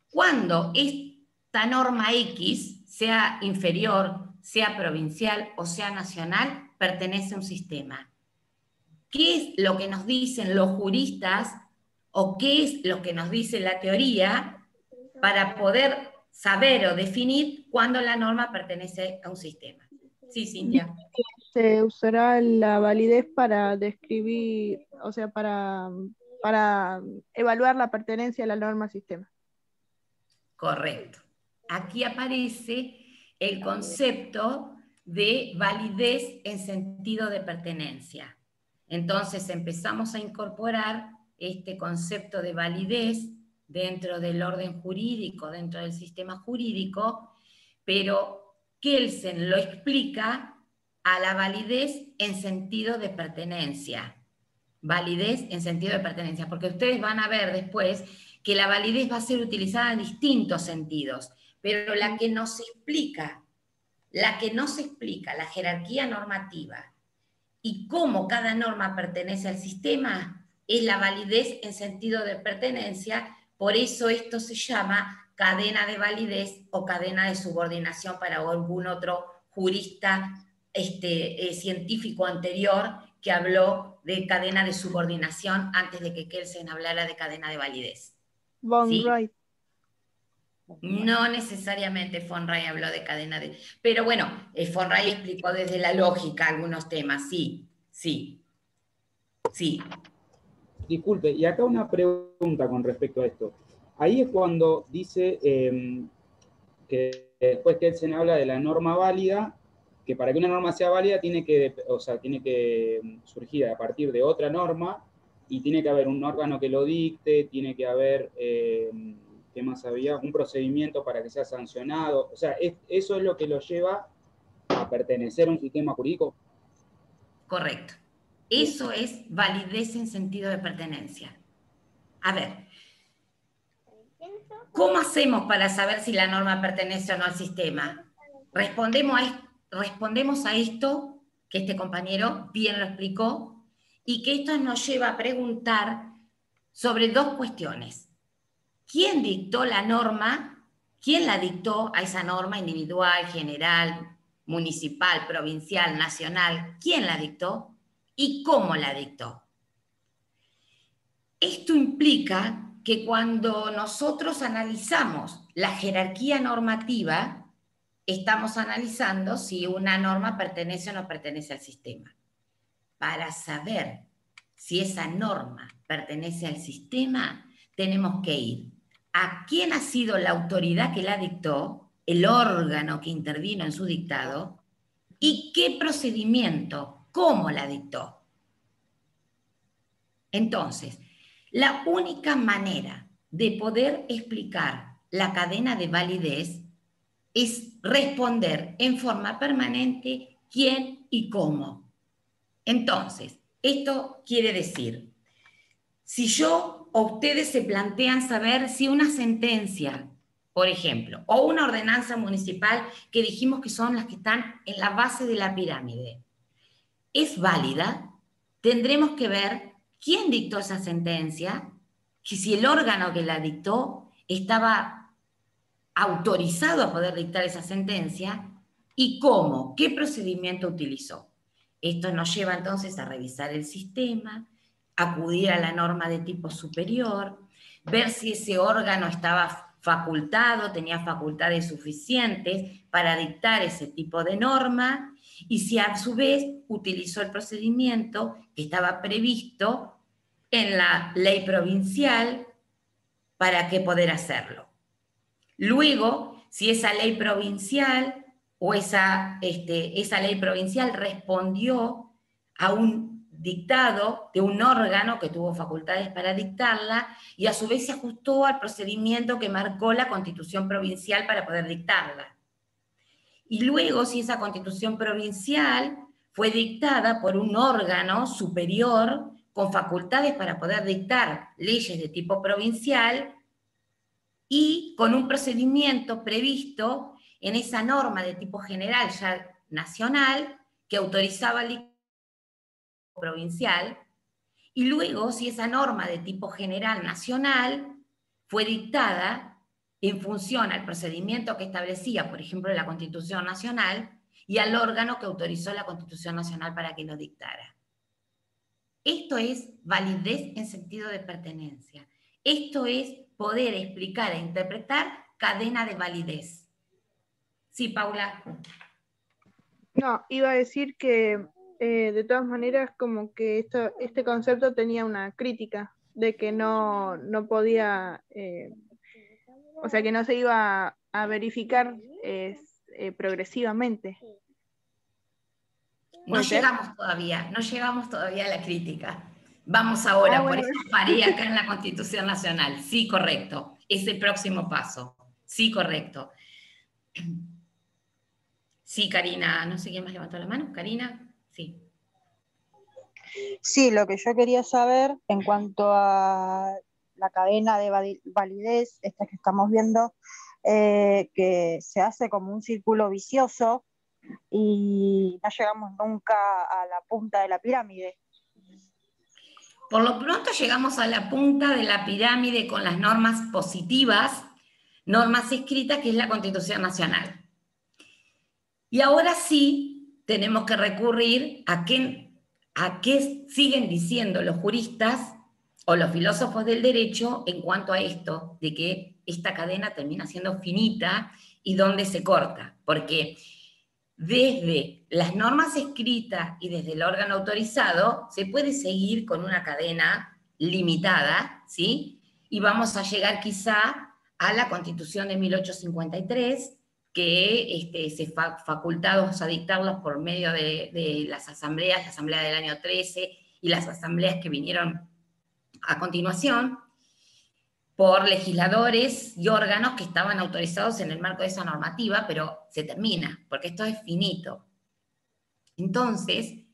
cuándo esta norma X, sea inferior, sea provincial o sea nacional, pertenece a un sistema? ¿Qué es lo que nos dicen los juristas o qué es lo que nos dice la teoría para poder saber o definir cuándo la norma pertenece a un sistema? Sí, Cintia. Se usará la validez para describir, o sea, para evaluar la pertenencia a la norma sistema. Correcto. Aquí aparece el concepto de validez en sentido de pertenencia. Entonces empezamos a incorporar este concepto de validez dentro del orden jurídico, dentro del sistema jurídico, pero Kelsen lo explica a la validez en sentido de pertenencia. Validez en sentido de pertenencia, porque ustedes van a ver después que la validez va a ser utilizada en distintos sentidos, pero la que nos explica, la jerarquía normativa y cómo cada norma pertenece al sistema es la validez en sentido de pertenencia. Por eso esto se llama cadena de validez o cadena de subordinación para algún otro jurista científico anterior que habló de cadena de subordinación antes de que Kelsen hablara de cadena de validez. Von ¿Sí? Wright. No necesariamente von Wright habló de cadena de... Pero bueno, von Wright explicó desde la lógica algunos temas, sí. Disculpe, y acá una pregunta con respecto a esto. Ahí es cuando dice que después Kelsen habla de la norma válida, que para que una norma sea válida tiene que surgir a partir de otra norma y tiene que haber un órgano que lo dicte, tiene que haber, ¿qué más había? Un procedimiento para que sea sancionado. O sea, eso es lo que lo lleva a pertenecer a un sistema jurídico. Correcto. Eso es validez en sentido de pertenencia. A ver, ¿cómo hacemos para saber si la norma pertenece o no al sistema? Respondemos a esto, que este compañero bien lo explicó, y que esto nos lleva a preguntar sobre dos cuestiones. ¿Quién dictó la norma? ¿Quién la dictó a esa norma individual, general, municipal, provincial, nacional? ¿Quién la dictó? ¿Y cómo la dictó? Esto implica que cuando nosotros analizamos la jerarquía normativa, estamos analizando si una norma pertenece o no pertenece al sistema. Para saber si esa norma pertenece al sistema, tenemos que ir a quién ha sido la autoridad que la dictó, el órgano que intervino en su dictado, y qué procedimiento, cómo la dictó. Entonces, la única manera de poder explicar la cadena de validez es responder en forma permanente quién y cómo. Entonces, esto quiere decir, si yo o ustedes se plantean saber si una sentencia, por ejemplo, o una ordenanza municipal que dijimos que son las que están en la base de la pirámide, es válida, tendremos que ver quién dictó esa sentencia, que si el órgano que la dictó estaba autorizado a poder dictar esa sentencia y cómo, qué procedimiento utilizó. Esto nos lleva entonces a revisar el sistema, acudir a la norma de tipo superior, ver si ese órgano estaba facultado, tenía facultades suficientes para dictar ese tipo de norma y si a su vez utilizó el procedimiento que estaba previsto en la ley provincial para qué poder hacerlo. Luego, si esa ley provincial o esa ley provincial respondió a un dictado de un órgano que tuvo facultades para dictarla y a su vez se ajustó al procedimiento que marcó la Constitución provincial para poder dictarla. Y luego, si esa Constitución provincial fue dictada por un órgano superior con facultades para poder dictar leyes de tipo provincial y con un procedimiento previsto en esa norma de tipo general ya nacional que autorizaba el dictado provincial, y luego si esa norma de tipo general nacional fue dictada en función al procedimiento que establecía, por ejemplo, la Constitución Nacional y al órgano que autorizó la Constitución Nacional para que lo dictara. Esto es validez en sentido de pertenencia. Esto es poder explicar e interpretar cadena de validez. Sí, Paula. No, iba a decir que de todas maneras como que este concepto tenía una crítica de que no podía, o sea que no se iba a verificar progresivamente. No llegamos todavía a la crítica. Vamos ahora, bueno. por eso paré acá en la Constitución Nacional. Sí, correcto. Es el próximo paso. Sí, correcto. Sí, Karina, no sé quién más levantó la mano. Karina, sí. Sí, lo que yo quería saber en cuanto a la cadena de validez, esta que estamos viendo, que se hace como un círculo vicioso y no llegamos nunca a la punta de la pirámide. Por lo pronto llegamos a la punta de la pirámide con las normas positivas, normas escritas, que es la Constitución Nacional. Y ahora sí tenemos que recurrir a qué siguen diciendo los juristas o los filósofos del derecho en cuanto a esto, de que esta cadena termina siendo finita y dónde se corta. Porque desde las normas escritas y desde el órgano autorizado se puede seguir con una cadena limitada, ¿sí? Y vamos a llegar quizá a la Constitución de 1853, que se facultados a dictarlos por medio de las asambleas, la asamblea del año 13 y las asambleas que vinieron a continuación, por legisladores y órganos que estaban autorizados en el marco de esa normativa, pero se termina, porque esto es finito. Entonces,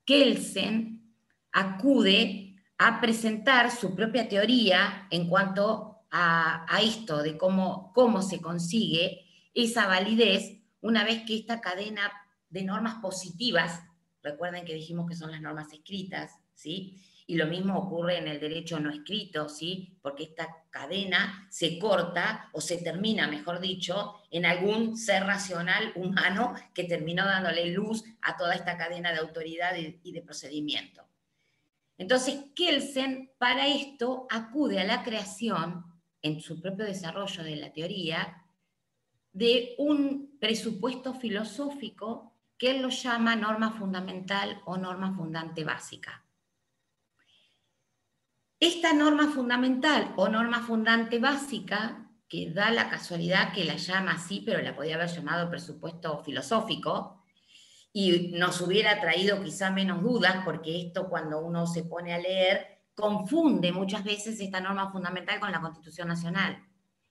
Kelsen acude a presentar su propia teoría en cuanto a esto, de cómo se consigue esa validez una vez que esta cadena de normas positivas, recuerden que dijimos que son las normas escritas, ¿sí? Y lo mismo ocurre en el derecho no escrito, ¿sí? Porque esta cadena se corta o se termina, mejor dicho, en algún ser racional humano que terminó dándole luz a toda esta cadena de autoridad y de procedimiento. Entonces, Kelsen para esto acude a la creación, en su propio desarrollo de la teoría, de un presupuesto filosófico que él lo llama norma fundamental o norma fundante básica. Esta norma fundamental o norma fundante básica, que da la casualidad que la llama así, pero la podía haber llamado presupuesto filosófico, y nos hubiera traído quizá menos dudas, porque esto cuando uno se pone a leer, confunde muchas veces esta norma fundamental con la Constitución Nacional.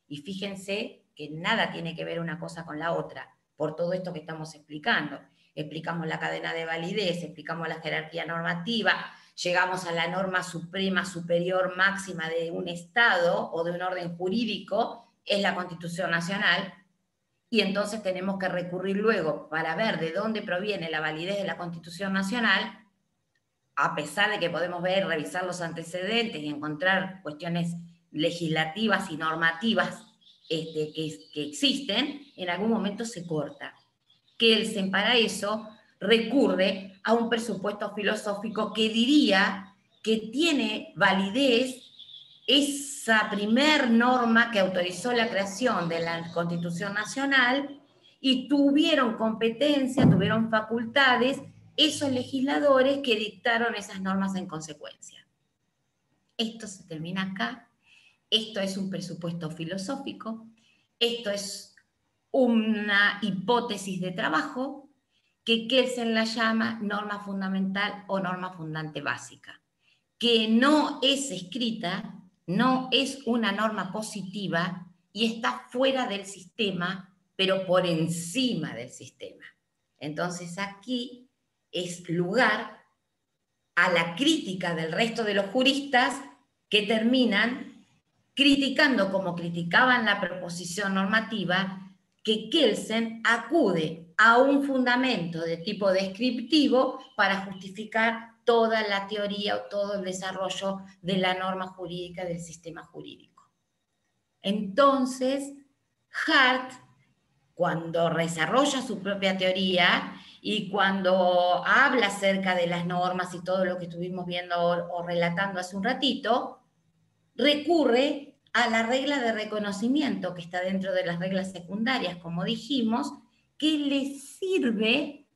Y fíjense que nada tiene que ver una cosa con la otra, por todo esto que estamos explicando. Explicamos la cadena de validez, explicamos la jerarquía normativa, llegamos a la norma suprema, superior, máxima de un Estado o de un orden jurídico, es la Constitución Nacional, y entonces tenemos que recurrir luego para ver de dónde proviene la validez de la Constitución Nacional, a pesar de que podemos ver, revisar los antecedentes y encontrar cuestiones legislativas y normativas que existen, en algún momento se corta. Kelsen para eso recurre a un presupuesto filosófico que diría que tiene validez esa primer norma que autorizó la creación de la Constitución Nacional y tuvieron competencia, tuvieron facultades esos legisladores que dictaron esas normas en consecuencia. Esto se termina acá, esto es un presupuesto filosófico, esto es una hipótesis de trabajo que Kelsen la llama norma fundamental o norma fundante básica, que no es escrita, no es una norma positiva y está fuera del sistema, pero por encima del sistema. Entonces aquí es lugar a la crítica del resto de los juristas que terminan criticando, como criticaban la proposición normativa, que Kelsen acude a un fundamento de tipo descriptivo para justificar toda la teoría o todo el desarrollo de la norma jurídica del sistema jurídico. Entonces, Hart, cuando desarrolla su propia teoría y cuando habla acerca de las normas y todo lo que estuvimos viendo o relatando hace un ratito, recurre a la regla de reconocimiento que está dentro de las reglas secundarias, como dijimos, que le sirve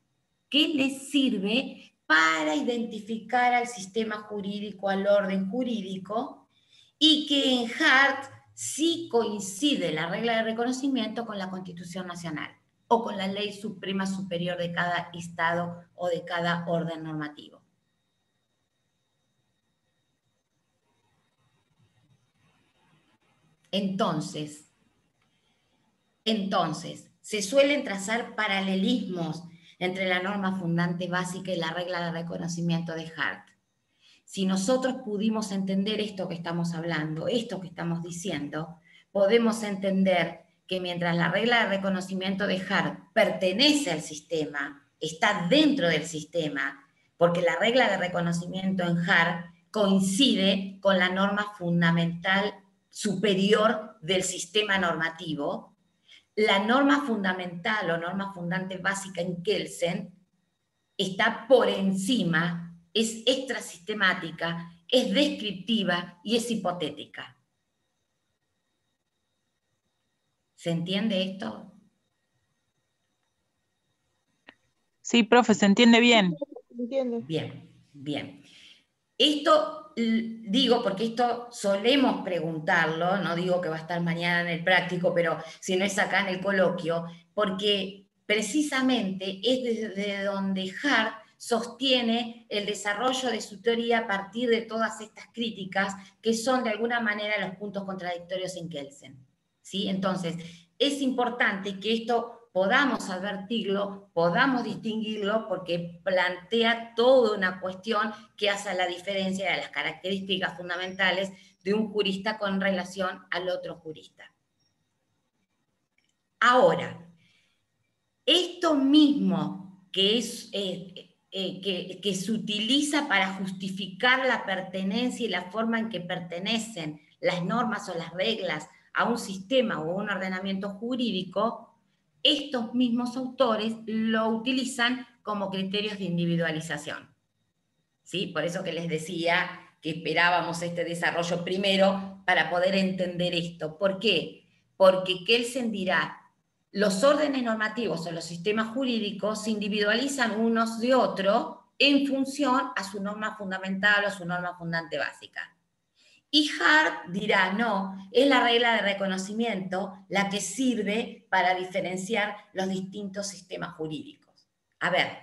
para identificar al sistema jurídico, al orden jurídico, y que en Hart sí coincide la regla de reconocimiento con la Constitución Nacional o con la ley suprema superior de cada estado o de cada orden normativo. Entonces, se suelen trazar paralelismos entre la norma fundante básica y la regla de reconocimiento de Hart. Si nosotros pudimos entender esto que estamos hablando, esto que estamos diciendo, podemos entender que mientras la regla de reconocimiento de Hart pertenece al sistema, está dentro del sistema, porque la regla de reconocimiento en Hart coincide con la norma fundamental superior del sistema normativo, la norma fundamental o norma fundante básica en Kelsen está por encima, es extrasistemática, es descriptiva y es hipotética. ¿Se entiende esto? Sí, profe, se entiende bien. Bien, bien. Esto digo porque esto solemos preguntarlo, no digo que va a estar mañana en el práctico, pero si no es acá en el coloquio, porque precisamente es desde donde Hart sostiene el desarrollo de su teoría a partir de todas estas críticas que son de alguna manera los puntos contradictorios en Kelsen, ¿sí? Entonces, es importante que esto podamos advertirlo, podamos distinguirlo, porque plantea toda una cuestión que hace la diferencia de las características fundamentales de un jurista con relación al otro jurista. Ahora, esto mismo que se utiliza para justificar la pertenencia y la forma en que pertenecen las normas o las reglas a un sistema o un ordenamiento jurídico, estos mismos autores lo utilizan como criterios de individualización. ¿Sí? Por eso que les decía que esperábamos este desarrollo primero para poder entender esto. ¿Por qué? Porque Kelsen dirá, los órdenes normativos o los sistemas jurídicos se individualizan unos de otros en función a su norma fundamental o su norma fundante básica. Y Hart dirá, no, es la regla de reconocimiento la que sirve para diferenciar los distintos sistemas jurídicos. A ver,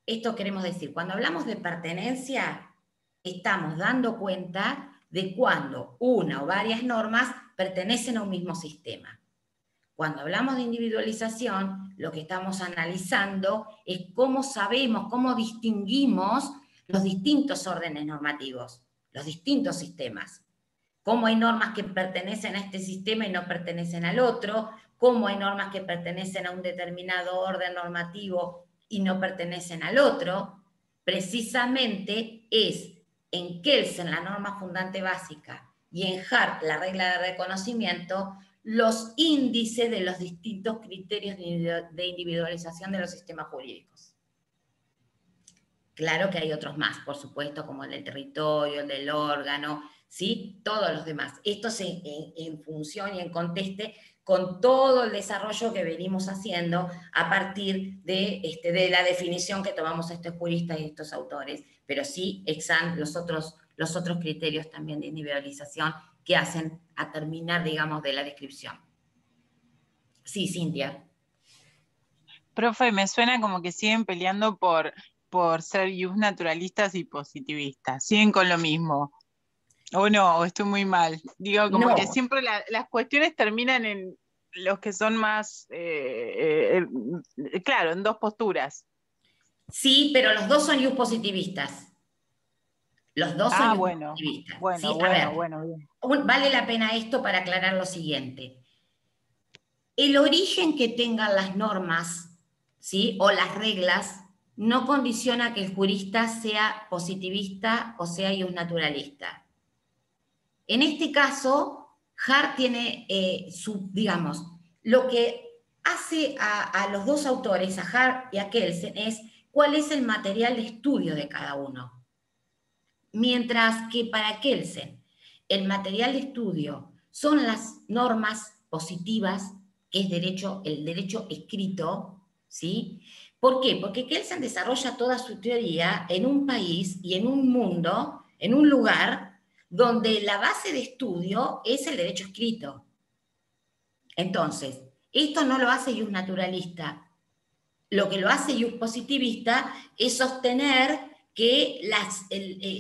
esto queremos decir, cuando hablamos de pertenencia, estamos dando cuenta de cuando una o varias normas pertenecen a un mismo sistema. Cuando hablamos de individualización, lo que estamos analizando es cómo sabemos, cómo distinguimos los distintos órdenes normativos, los distintos sistemas. Cómo hay normas que pertenecen a este sistema y no pertenecen al otro, cómo hay normas que pertenecen a un determinado orden normativo y no pertenecen al otro. Precisamente es en Kelsen la norma fundante básica y en Hart la regla de reconocimiento los índices de los distintos criterios de individualización de los sistemas jurídicos. Claro que hay otros más, por supuesto, como el del territorio, el del órgano, ¿sí? Todos los demás. Esto es en función y en conteste con todo el desarrollo que venimos haciendo a partir de la definición que tomamos estos juristas y estos autores, pero sí están los otros criterios también de individualización que hacen a terminar, digamos, de la descripción. Sí, Cintia. Profe, me suena como que siguen peleando por ser naturalistas y positivistas. Siguen con lo mismo. O no, o estoy muy mal. Digo, como que No, siempre las cuestiones terminan en los que son más, claro, en dos posturas. sí, pero los dos son use positivistas. Los dos son Ah, use bueno, positivistas. bueno, ¿Sí? A bueno, ver, bueno, bien. vale la pena esto para aclarar lo siguiente. El origen que tengan las normas, ¿sí? O las reglas, no condiciona que el jurista sea positivista o sea naturalista. En este caso, Hart tiene digamos, lo que hace a los dos autores, a Hart y a Kelsen, es cuál es el material de estudio de cada uno. Mientras que para Kelsen, el material de estudio son las normas positivas, que es el derecho escrito, ¿sí? ¿Por qué? Porque Kelsen desarrolla toda su teoría en un país y en un mundo, en un lugar, donde la base de estudio es el derecho escrito. Entonces, esto no lo hace Jus naturalista. Lo que lo hace Jus positivista es sostener que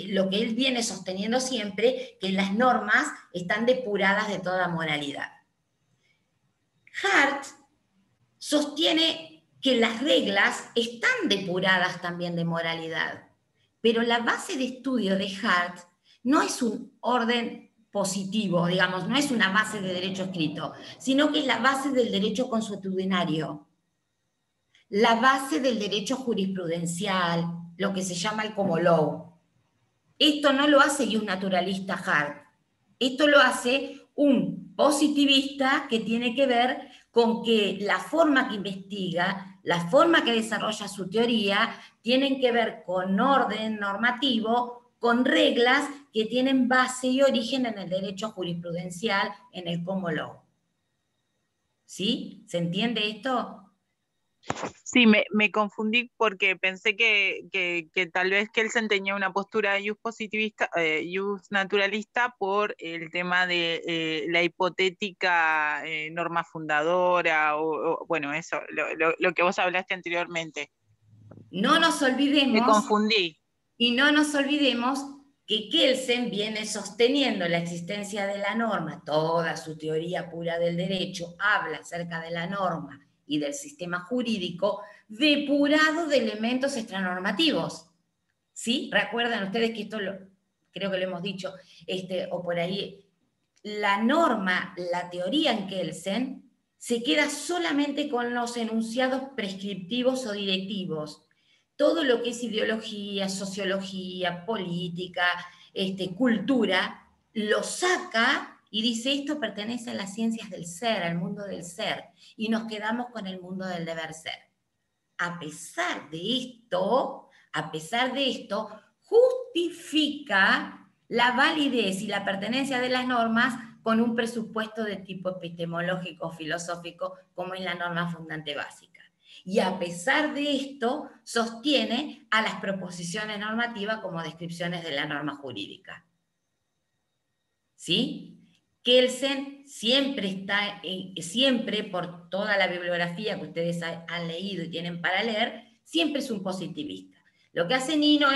lo que él viene sosteniendo siempre, que las normas están depuradas de toda moralidad. Hart sostiene que las reglas están depuradas también de moralidad, pero la base de estudio de Hart no es un orden positivo, digamos, no es una base de derecho escrito, sino que es la base del derecho consuetudinario, la base del derecho jurisprudencial, lo que se llama el common law. Esto no lo hace un naturalista Hart, esto lo hace un positivista que tiene que ver con que la forma que investiga, la forma que desarrolla su teoría, tienen que ver con orden normativo, con reglas que tienen base y origen en el derecho jurisprudencial, en el common law. ¿Sí? ¿Se entiende esto? Sí, me confundí porque pensé que tal vez Kelsen tenía una postura de positivista, naturalista por el tema de la hipotética norma fundadora, bueno, eso, lo que vos hablaste anteriormente. No nos olvidemos. Me confundí. Y no nos olvidemos que Kelsen viene sosteniendo la existencia de la norma, toda su teoría pura del derecho habla acerca de la norma y del sistema jurídico depurado de elementos extranormativos. ¿Sí? Recuerdan ustedes que esto creo que lo hemos dicho, o por ahí, la norma, la teoría en Kelsen, se queda solamente con los enunciados prescriptivos o directivos. Todo lo que es ideología, sociología, política, cultura, lo saca y dice esto pertenece a las ciencias del ser, al mundo del ser, y nos quedamos con el mundo del deber ser. A pesar de esto, justifica la validez y la pertenencia de las normas con un presupuesto de tipo epistemológico, filosófico, como es la norma fundante básica. Y a pesar de esto, sostiene a las proposiciones normativas como descripciones de la norma jurídica. ¿Sí? Kelsen siempre por toda la bibliografía que ustedes han leído y tienen para leer, siempre es un positivista. Lo que hace Nino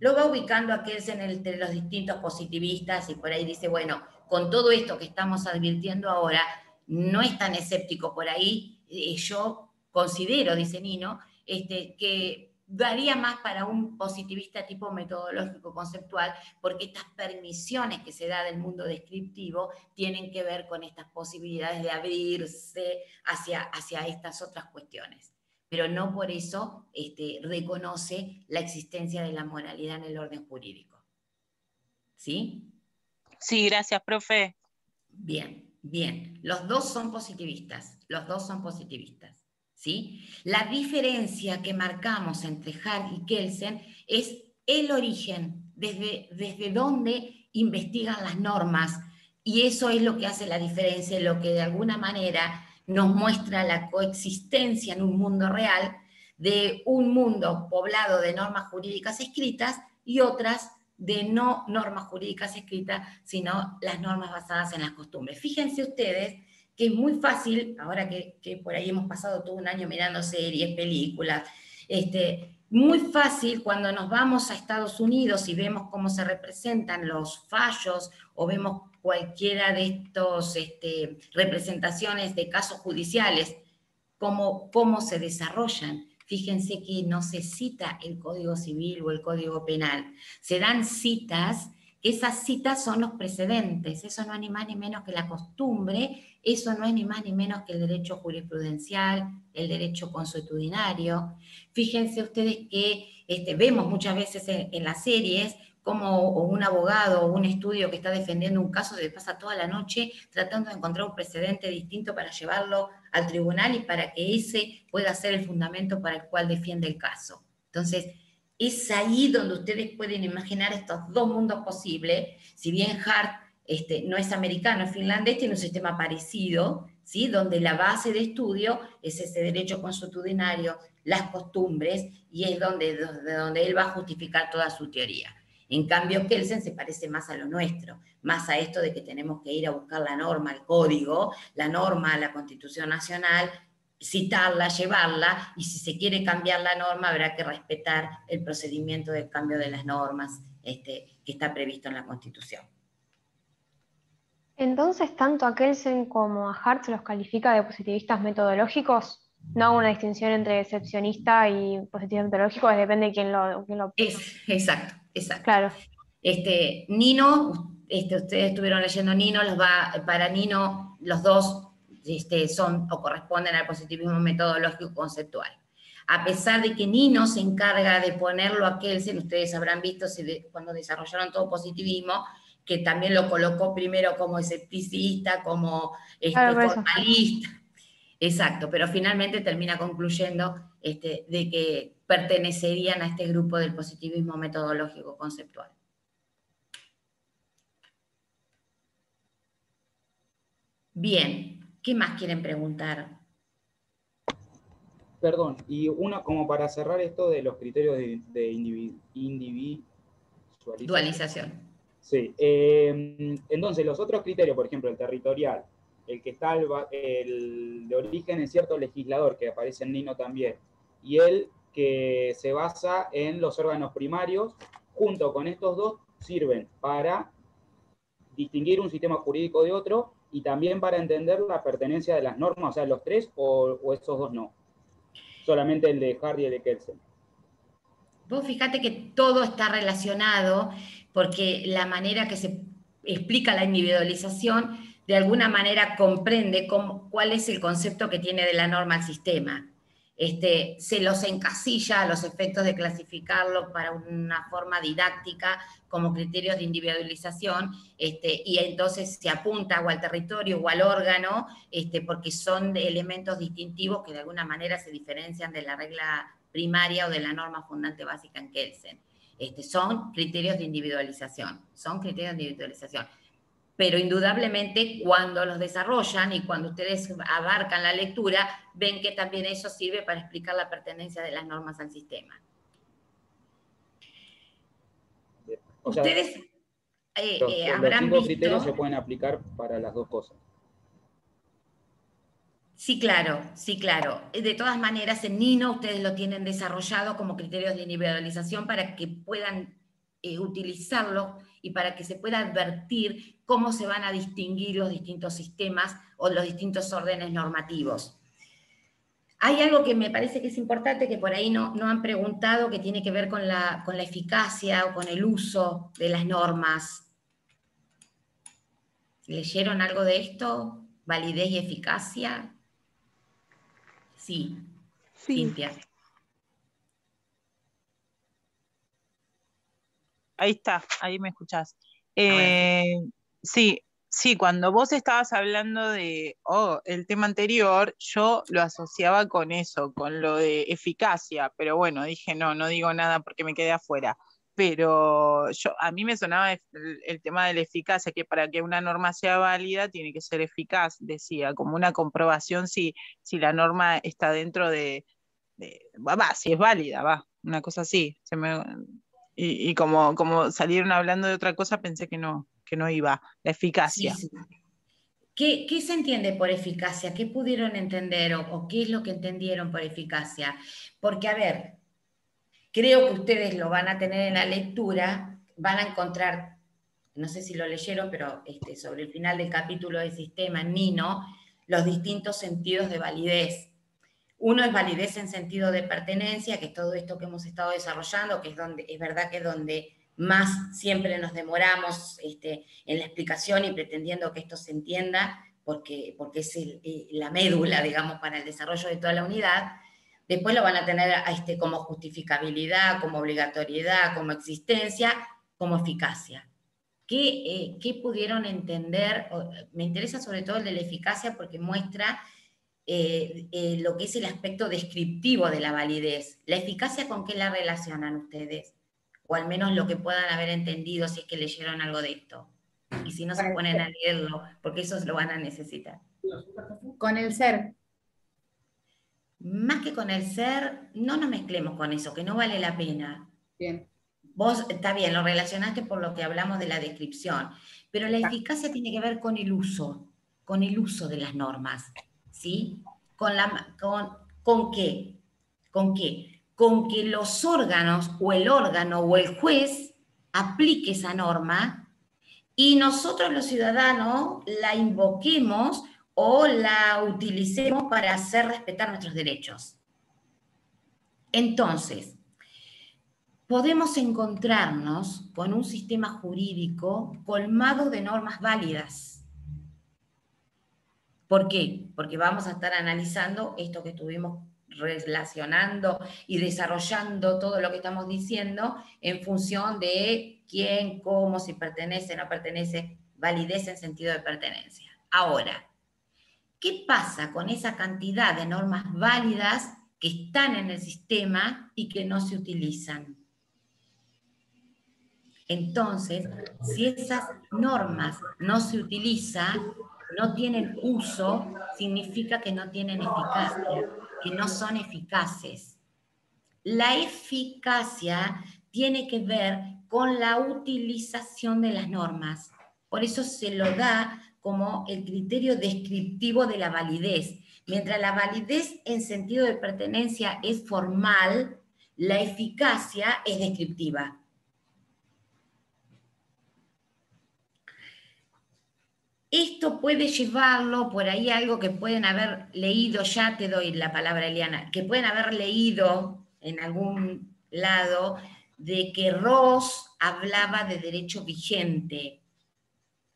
lo va ubicando a Kelsen entre los distintos positivistas y por ahí dice, bueno, con todo esto que estamos advirtiendo ahora, no es tan escéptico por ahí, yo considero, dice Nino, que daría más para un positivista tipo metodológico conceptual, porque estas permisiones que se da del mundo descriptivo tienen que ver con estas posibilidades de abrirse hacia estas otras cuestiones. Pero no por eso reconoce la existencia de la moralidad en el orden jurídico. ¿Sí? Sí, gracias, profe. Bien, bien. Los dos son positivistas, ¿sí? La diferencia que marcamos entre Hart y Kelsen es el origen, desde donde investigan las normas, y eso es lo que hace la diferencia, lo que de alguna manera nos muestra la coexistencia en un mundo real de un mundo poblado de normas jurídicas escritas y otras de no normas jurídicas escritas, sino las normas basadas en las costumbres. Fíjense ustedes que que es muy fácil, ahora que por ahí hemos pasado todo un año mirando series, películas, muy fácil cuando nos vamos a Estados Unidos y vemos cómo se representan los fallos o vemos cualquiera de estos representaciones de casos judiciales, cómo se desarrollan. Fíjense que no se cita el Código Civil o el Código Penal, se dan citas. Esas citas son los precedentes, eso no es ni más ni menos que la costumbre, eso no es ni más ni menos que el derecho jurisprudencial, el derecho consuetudinario. Fíjense ustedes que vemos muchas veces en las series como un abogado o un estudio que está defendiendo un caso se pasa toda la noche tratando de encontrar un precedente distinto para llevarlo al tribunal y para que ese pueda ser el fundamento para el cual defiende el caso. Entonces, es ahí donde ustedes pueden imaginar estos dos mundos posibles. Si bien Hart no es americano, es finlandés, tiene un sistema parecido, ¿sí? Donde la base de estudio es ese derecho consuetudinario, las costumbres, y es donde él va a justificar toda su teoría. En cambio, Kelsen se parece más a lo nuestro, más a esto de que tenemos que ir a buscar la norma, el código, la norma, la Constitución Nacional, citarla, llevarla, y si se quiere cambiar la norma habrá que respetar el procedimiento del cambio de las normas que está previsto en la Constitución. Entonces, tanto a Kelsen como a Hart se los califica de positivistas metodológicos. No hago una distinción entre excepcionista y positivista metodológico, depende de quién lo Exacto. Claro. Nino, ustedes estuvieron leyendo Nino, para Nino los dos son o corresponden al positivismo metodológico conceptual. A pesar de que Nino se encarga de ponerlo a Kelsen, ustedes habrán visto cuando desarrollaron todo positivismo, que también lo colocó primero como escepticista, como formalista. Exacto, pero finalmente termina concluyendo de que pertenecerían a este grupo del positivismo metodológico conceptual. Bien, ¿qué más quieren preguntar? Perdón, y una como para cerrar esto de los criterios de individualización. Sí, entonces los otros criterios, por ejemplo, el territorial, el que está el de origen en cierto legislador, que aparece en Nino también, y el que se basa en los órganos primarios, junto con estos dos, sirven para distinguir un sistema jurídico de otro y también para entender la pertenencia de las normas, o sea, los tres o estos dos no. Solamente el de Hart y el de Kelsen. Vos fíjate que todo está relacionado porque la manera que se explica la individualización de alguna manera comprende cuál es el concepto que tiene de la norma al sistema. Se los encasilla a los efectos de clasificarlo para una forma didáctica como criterios de individualización, y entonces se apunta o al territorio o al órgano, porque son elementos distintivos que de alguna manera se diferencian de la regla primaria o de la norma fundante básica en Kelsen. Son criterios de individualización, pero indudablemente cuando los desarrollan y cuando ustedes abarcan la lectura, ven que también eso sirve para explicar la pertenencia de las normas al sistema. O sea, ustedes los habrán 5 visto... criterios se pueden aplicar para las dos cosas. Sí, claro. De todas maneras, en Nino ustedes lo tienen desarrollado como criterios de individualización para que puedan utilizarlo y para que se pueda advertir cómo se van a distinguir los distintos sistemas o los distintos órdenes normativos. Hay algo que me parece que es importante, que por ahí no han preguntado, que tiene que ver con la eficacia o con el uso de las normas. ¿Leyeron algo de esto? ¿Validez y eficacia? Sí. Cintia. Ahí está, ahí me escuchás. Sí, cuando vos estabas hablando de el tema anterior, yo lo asociaba con eso, con lo de eficacia, pero bueno, dije no digo nada porque me quedé afuera. Pero a mí me sonaba el tema de la eficacia, que para que una norma sea válida tiene que ser eficaz, decía, como una comprobación si la norma está dentro si es válida, una cosa así. Y como salieron hablando de otra cosa, pensé que no iba, la eficacia. Sí. ¿Qué se entiende por eficacia? ¿Qué pudieron entender o qué es lo que entendieron por eficacia? Porque, a ver, creo que ustedes lo van a tener en la lectura, van a encontrar, no sé si lo leyeron, pero sobre el final del capítulo del sistema, Nino, los distintos sentidos de validez. Uno es validez en sentido de pertenencia, que es todo esto que hemos estado desarrollando, que es verdad que es donde más siempre nos demoramos en la explicación y pretendiendo que esto se entienda, porque es la médula, digamos, para el desarrollo de toda la unidad. Después lo van a tener como justificabilidad, como obligatoriedad, como existencia, como eficacia. ¿Qué pudieron entender? Me interesa sobre todo el de la eficacia porque muestra lo que es el aspecto descriptivo de la validez. ¿La eficacia con qué la relacionan ustedes? O al menos lo que puedan haber entendido si es que leyeron algo de esto. Y si no se ponen a leerlo, porque eso lo van a necesitar. Con el ser. Más que con el ser, no nos mezclemos con eso, que no vale la pena. Bien. Vos, está bien, lo relacionaste por lo que hablamos de la descripción, pero la eficacia tiene que ver con el uso de las normas, ¿sí? ¿Con qué? ¿Con qué? Con que los órganos, o el órgano, o el juez, aplique esa norma, y nosotros los ciudadanos la invoquemos o la utilicemos para hacer respetar nuestros derechos. Entonces, podemos encontrarnos con un sistema jurídico colmado de normas válidas. ¿Por qué? Porque vamos a estar analizando esto que estuvimos relacionando y desarrollando todo lo que estamos diciendo en función de quién, cómo, si pertenece, no pertenece, validez en sentido de pertenencia. Ahora, ¿qué pasa con esa cantidad de normas válidas que están en el sistema y que no se utilizan? Entonces, si esas normas no se utilizan, no tienen uso, significa que no tienen eficacia, que no son eficaces. La eficacia tiene que ver con la utilización de las normas. Por eso se lo da como el criterio descriptivo de la validez. Mientras la validez en sentido de pertenencia es formal, la eficacia es descriptiva. Esto puede llevarlo por ahí algo que pueden haber leído, ya te doy la palabra, Eliana, que pueden haber leído en algún lado de que Ross hablaba de derecho vigente.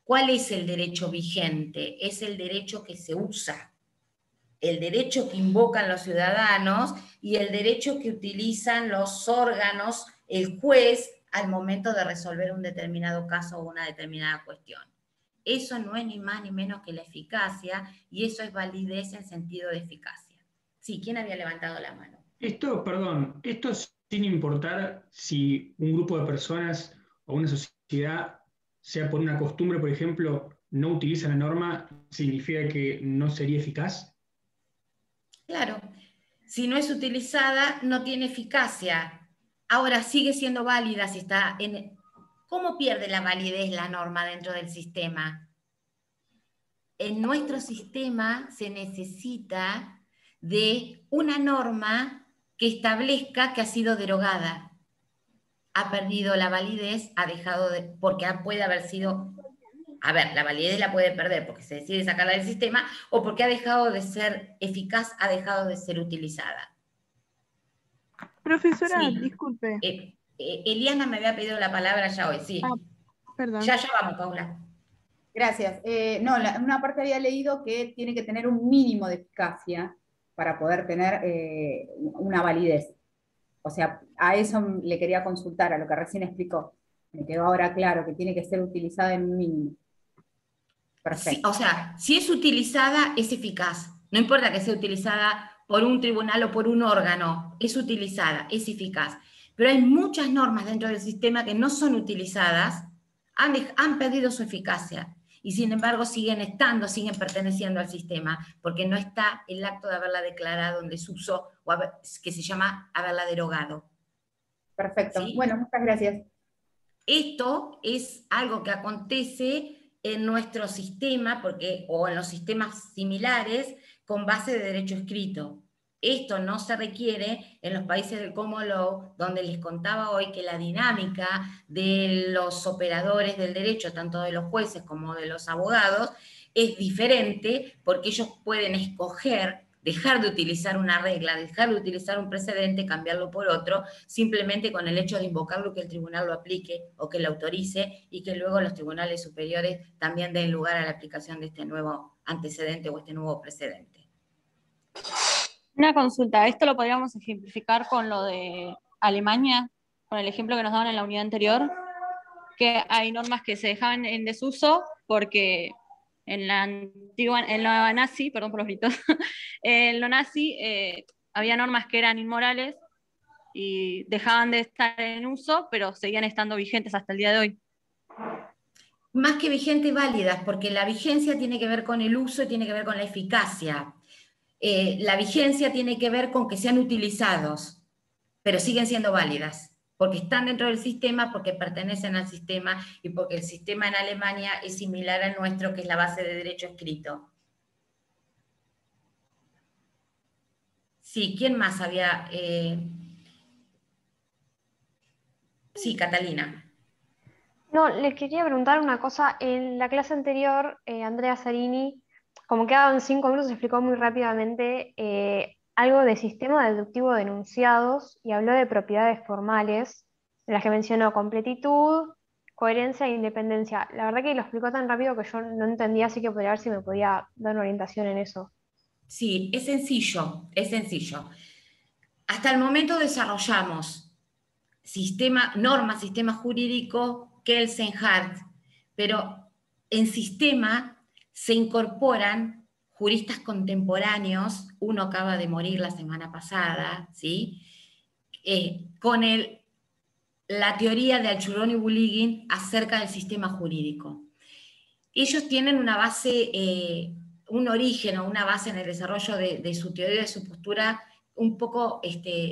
¿Cuál es el derecho vigente? Es el derecho que se usa, el derecho que invocan los ciudadanos y el derecho que utilizan los órganos, el juez, al momento de resolver un determinado caso o una determinada cuestión. Eso no es ni más ni menos que la eficacia, y eso es validez en sentido de eficacia. Sí, ¿quién había levantado la mano? Esto sin importar si un grupo de personas o una sociedad, sea por una costumbre, por ejemplo, no utiliza la norma, ¿significa que no sería eficaz? Claro, si no es utilizada, no tiene eficacia. Ahora sigue siendo válida si está en... ¿Cómo pierde la validez la norma dentro del sistema? En nuestro sistema se necesita de una norma que establezca que ha sido derogada. Ha perdido la validez, ha dejado de... porque puede haber sido... A ver, la validez la puede perder porque se decide sacarla del sistema o porque ha dejado de ser eficaz, ha dejado de ser utilizada. Profesora, Sí. disculpe. Eliana me había pedido la palabra ya hoy, sí. Perdón. Ya vamos, Paula. Gracias. Una parte había leído que tiene que tener un mínimo de eficacia para poder tener una validez. O sea, a eso le quería consultar, a lo que recién explicó. Me quedó ahora claro que tiene que ser utilizada en un mínimo. Perfecto. Sí, o sea, si es utilizada, es eficaz. No importa que sea utilizada por un tribunal o por un órgano, es utilizada, es eficaz. Pero hay muchas normas dentro del sistema que no son utilizadas, han perdido su eficacia y sin embargo siguen perteneciendo al sistema, porque no está el acto de haberla declarado en desuso, que se llama haberla derogado. Perfecto. ¿Sí? Bueno, muchas gracias. Esto es algo que acontece en nuestro sistema, o en los sistemas similares, con base de derecho escrito. Esto no se requiere en los países del common law, donde les contaba hoy que la dinámica de los operadores del derecho, tanto de los jueces como de los abogados, es diferente, porque ellos pueden escoger dejar de utilizar una regla, dejar de utilizar un precedente, cambiarlo por otro, simplemente con el hecho de invocarlo, que el tribunal lo aplique o que lo autorice, y que luego los tribunales superiores también den lugar a la aplicación de este nuevo antecedente o este nuevo precedente. Una consulta, esto lo podríamos ejemplificar con lo de Alemania, con el ejemplo que nos daban en la unidad anterior, que hay normas que se dejaban en desuso porque en la nazi, perdón por los gritos, en lo nazi había normas que eran inmorales y dejaban de estar en uso, pero seguían estando vigentes hasta el día de hoy. Más que vigentes, válidas, porque la vigencia tiene que ver con el uso y tiene que ver con la eficacia. La vigencia tiene que ver con que sean utilizados, pero siguen siendo válidas, porque están dentro del sistema, porque pertenecen al sistema y porque el sistema en Alemania es similar al nuestro, que es la base de derecho escrito. Sí, ¿quién más había? Sí, Catalina. No, les quería preguntar una cosa. En la clase anterior, Andrea Zarini, como quedaban 5 minutos, explicó muy rápidamente algo de sistema deductivo de enunciados y habló de propiedades formales, en las que mencionó completitud, coherencia e independencia. La verdad que lo explicó tan rápido que yo no entendía, así que podría ver si me podía dar una orientación en eso. Sí, es sencillo, es sencillo. Hasta el momento desarrollamos norma, sistema jurídico, Kelsen-Hart, pero en sistema se incorporan juristas contemporáneos, uno acaba de morir la semana pasada, ¿sí? Con la teoría de Alchurón y Buligin acerca del sistema jurídico. Ellos tienen una base, un origen o una base en el desarrollo de su teoría, de su postura, un poco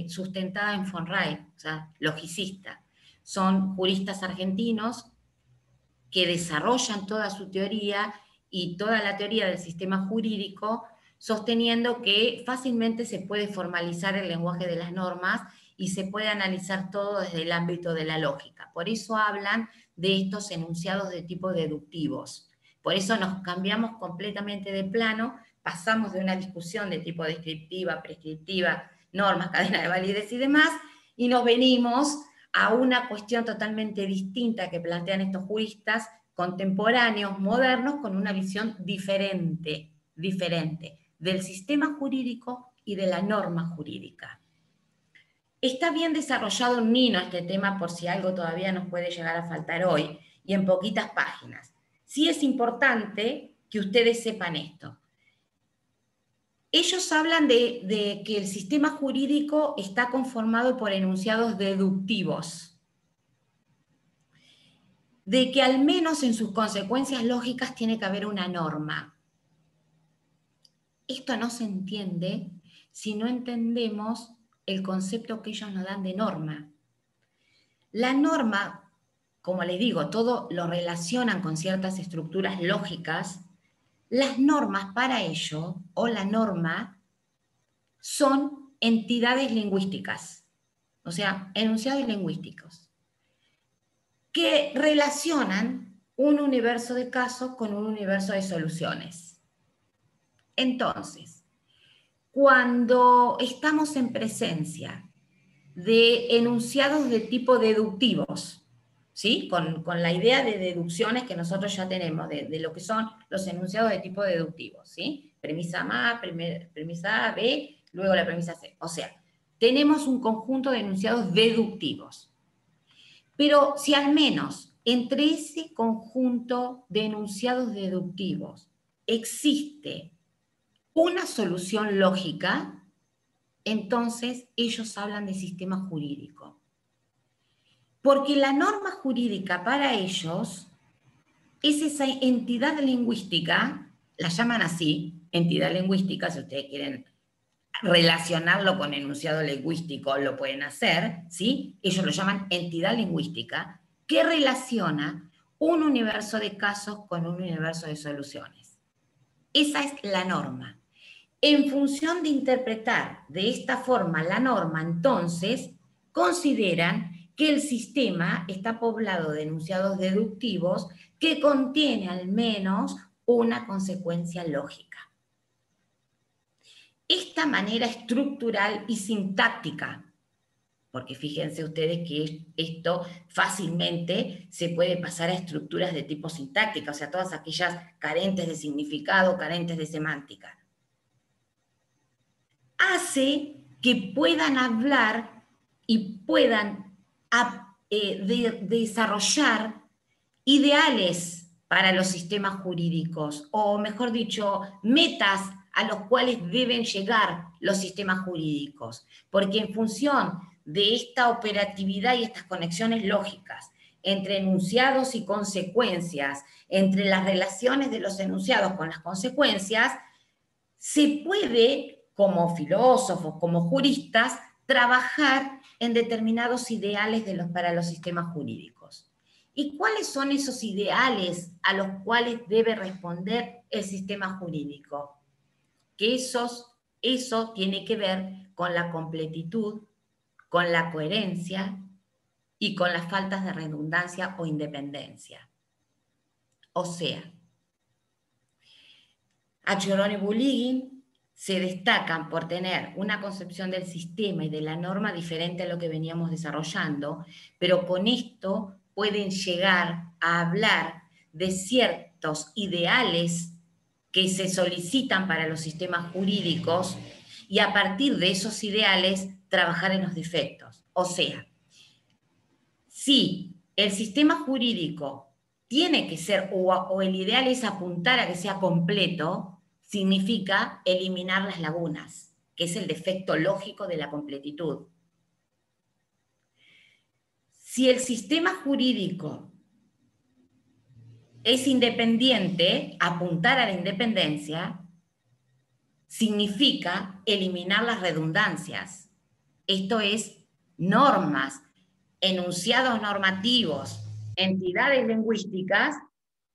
sustentada en von Reich, o sea, logicista. Son juristas argentinos que desarrollan toda su teoría y toda la teoría del sistema jurídico, sosteniendo que fácilmente se puede formalizar el lenguaje de las normas y se puede analizar todo desde el ámbito de la lógica. Por eso hablan de estos enunciados de tipo deductivos. Por eso nos cambiamos completamente de plano, pasamos de una discusión de tipo descriptiva, prescriptiva, normas, cadena de validez y demás, y nos venimos a una cuestión totalmente distinta que plantean estos juristas contemporáneos, modernos, con una visión diferente del sistema jurídico y de la norma jurídica. Está bien desarrollado en Nino este tema, por si algo todavía nos puede llegar a faltar hoy, y en poquitas páginas. Sí es importante que ustedes sepan esto. Ellos hablan de que el sistema jurídico está conformado por enunciados deductivos, de que al menos en sus consecuencias lógicas tiene que haber una norma. Esto no se entiende si no entendemos el concepto que ellos nos dan de norma. La norma, como les digo, todo lo relacionan con ciertas estructuras lógicas. Las normas para ello, o la norma, son entidades lingüísticas, o sea, enunciados lingüísticos, que relacionan un universo de casos con un universo de soluciones. Entonces, cuando estamos en presencia de enunciados de tipo deductivos, ¿sí? Con la idea de deducciones que nosotros ya tenemos, de lo que son los enunciados de tipo deductivo, ¿sí? Premisa A, premisa A, B, luego la premisa C. O sea, tenemos un conjunto de enunciados deductivos. Pero si al menos entre ese conjunto de enunciados deductivos existe una solución lógica, entonces ellos hablan de sistema jurídico. Porque la norma jurídica para ellos es esa entidad lingüística, la llaman así, entidad lingüística, si ustedes quieren relacionarlo con enunciado lingüístico, lo pueden hacer, ¿sí? Ellos lo llaman entidad lingüística, que relaciona un universo de casos con un universo de soluciones. Esa es la norma. En función de interpretar de esta forma la norma, entonces, consideran que el sistema está poblado de enunciados deductivos que contiene al menos una consecuencia lógica. Esta manera estructural y sintáctica, porque fíjense ustedes que esto fácilmente se puede pasar a estructuras de tipo sintáctica, o sea, todas aquellas carentes de significado, carentes de semántica, hace que puedan hablar y puedan desarrollar ideales para los sistemas jurídicos, o mejor dicho, metas a los cuales deben llegar los sistemas jurídicos, porque en función de esta operatividad y estas conexiones lógicas entre enunciados y consecuencias, entre las relaciones de los enunciados con las consecuencias, se puede, como filósofos, como juristas, trabajar en determinados ideales para los sistemas jurídicos. ¿Y cuáles son esos ideales a los cuales debe responder el sistema jurídico? Que eso tiene que ver con la completitud, con la coherencia y con las faltas de redundancia o independencia. O sea, Acciarone y Bulligin se destacan por tener una concepción del sistema y de la norma diferente a lo que veníamos desarrollando, pero con esto pueden llegar a hablar de ciertos ideales que se solicitan para los sistemas jurídicos y a partir de esos ideales trabajar en los defectos. O sea, si el sistema jurídico tiene que ser, o el ideal es apuntar a que sea completo, significa eliminar las lagunas, que es el defecto lógico de la completitud. Si el sistema jurídico es independiente, apuntar a la independencia, significa eliminar las redundancias. Esto es normas, enunciados normativos, entidades lingüísticas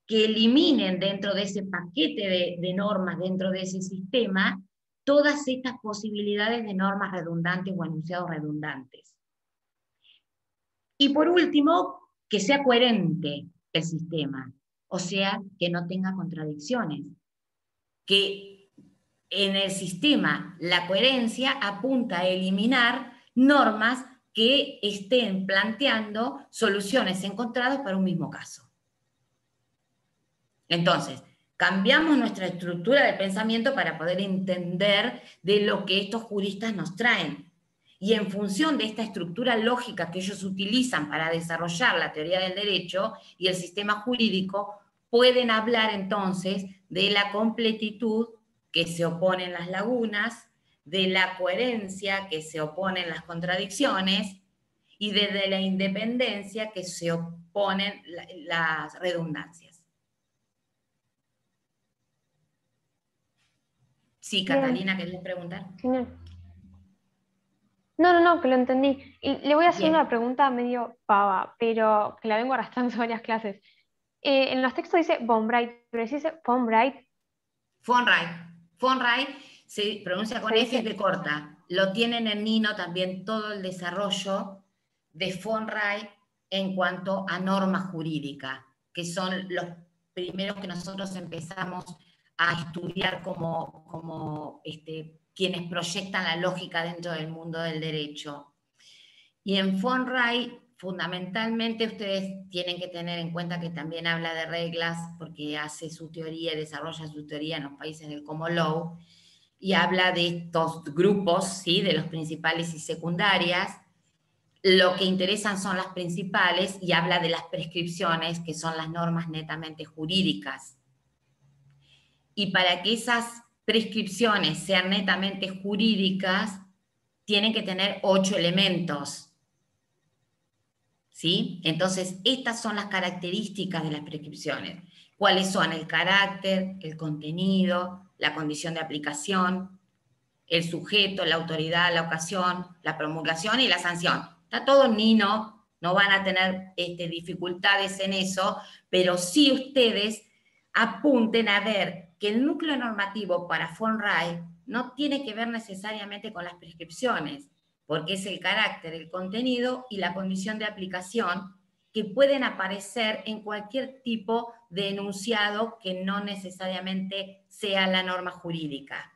que eliminen dentro de ese paquete de normas, dentro de ese sistema, todas estas posibilidades de normas redundantes o enunciados redundantes. Y por último, que sea coherente el sistema, o sea, que no tenga contradicciones, que en el sistema la coherencia apunta a eliminar normas que estén planteando soluciones encontradas para un mismo caso. Entonces, cambiamos nuestra estructura de pensamiento para poder entender de lo que estos juristas nos traen. Y en función de esta estructura lógica que ellos utilizan para desarrollar la teoría del derecho y el sistema jurídico, pueden hablar entonces de la completitud que se oponen las lagunas, de la coherencia que se oponen las contradicciones y de la independencia que se oponen las redundancias. Sí, Catalina, ¿querías preguntar? Genial. No, que lo entendí. Y le voy a hacer Bien. una pregunta medio pava, pero que la vengo arrastrando en varias clases. En los textos dice von Bright, pero si dice von Bright. Von Wright. Von Wright se pronuncia con Se F dice- de corta. Lo tienen en Nino también todo el desarrollo de von Wright en cuanto a norma jurídica, que son los primeros que nosotros empezamos a estudiar como quienes proyectan la lógica dentro del mundo del derecho. Y en von Wright, fundamentalmente, ustedes tienen que tener en cuenta que también habla de reglas, porque hace su teoría y desarrolla su teoría en los países del common law, y habla de estos grupos, ¿sí?, de los principales y secundarias. Lo que interesan son las principales, y habla de las prescripciones, que son las normas netamente jurídicas. Y para que esas prescripciones sean netamente jurídicas, tienen que tener 8 elementos. ¿Sí? Entonces, estas son las características de las prescripciones. ¿Cuáles son? El carácter, el contenido, la condición de aplicación, el sujeto, la autoridad, la ocasión, la promulgación y la sanción. Está todo en Nino, no van a tener dificultades en eso, pero sí ustedes apunten a ver que el núcleo normativo para FONRAE no tiene que ver necesariamente con las prescripciones, porque es el carácter, el contenido y la condición de aplicación que pueden aparecer en cualquier tipo de enunciado que no necesariamente sea la norma jurídica.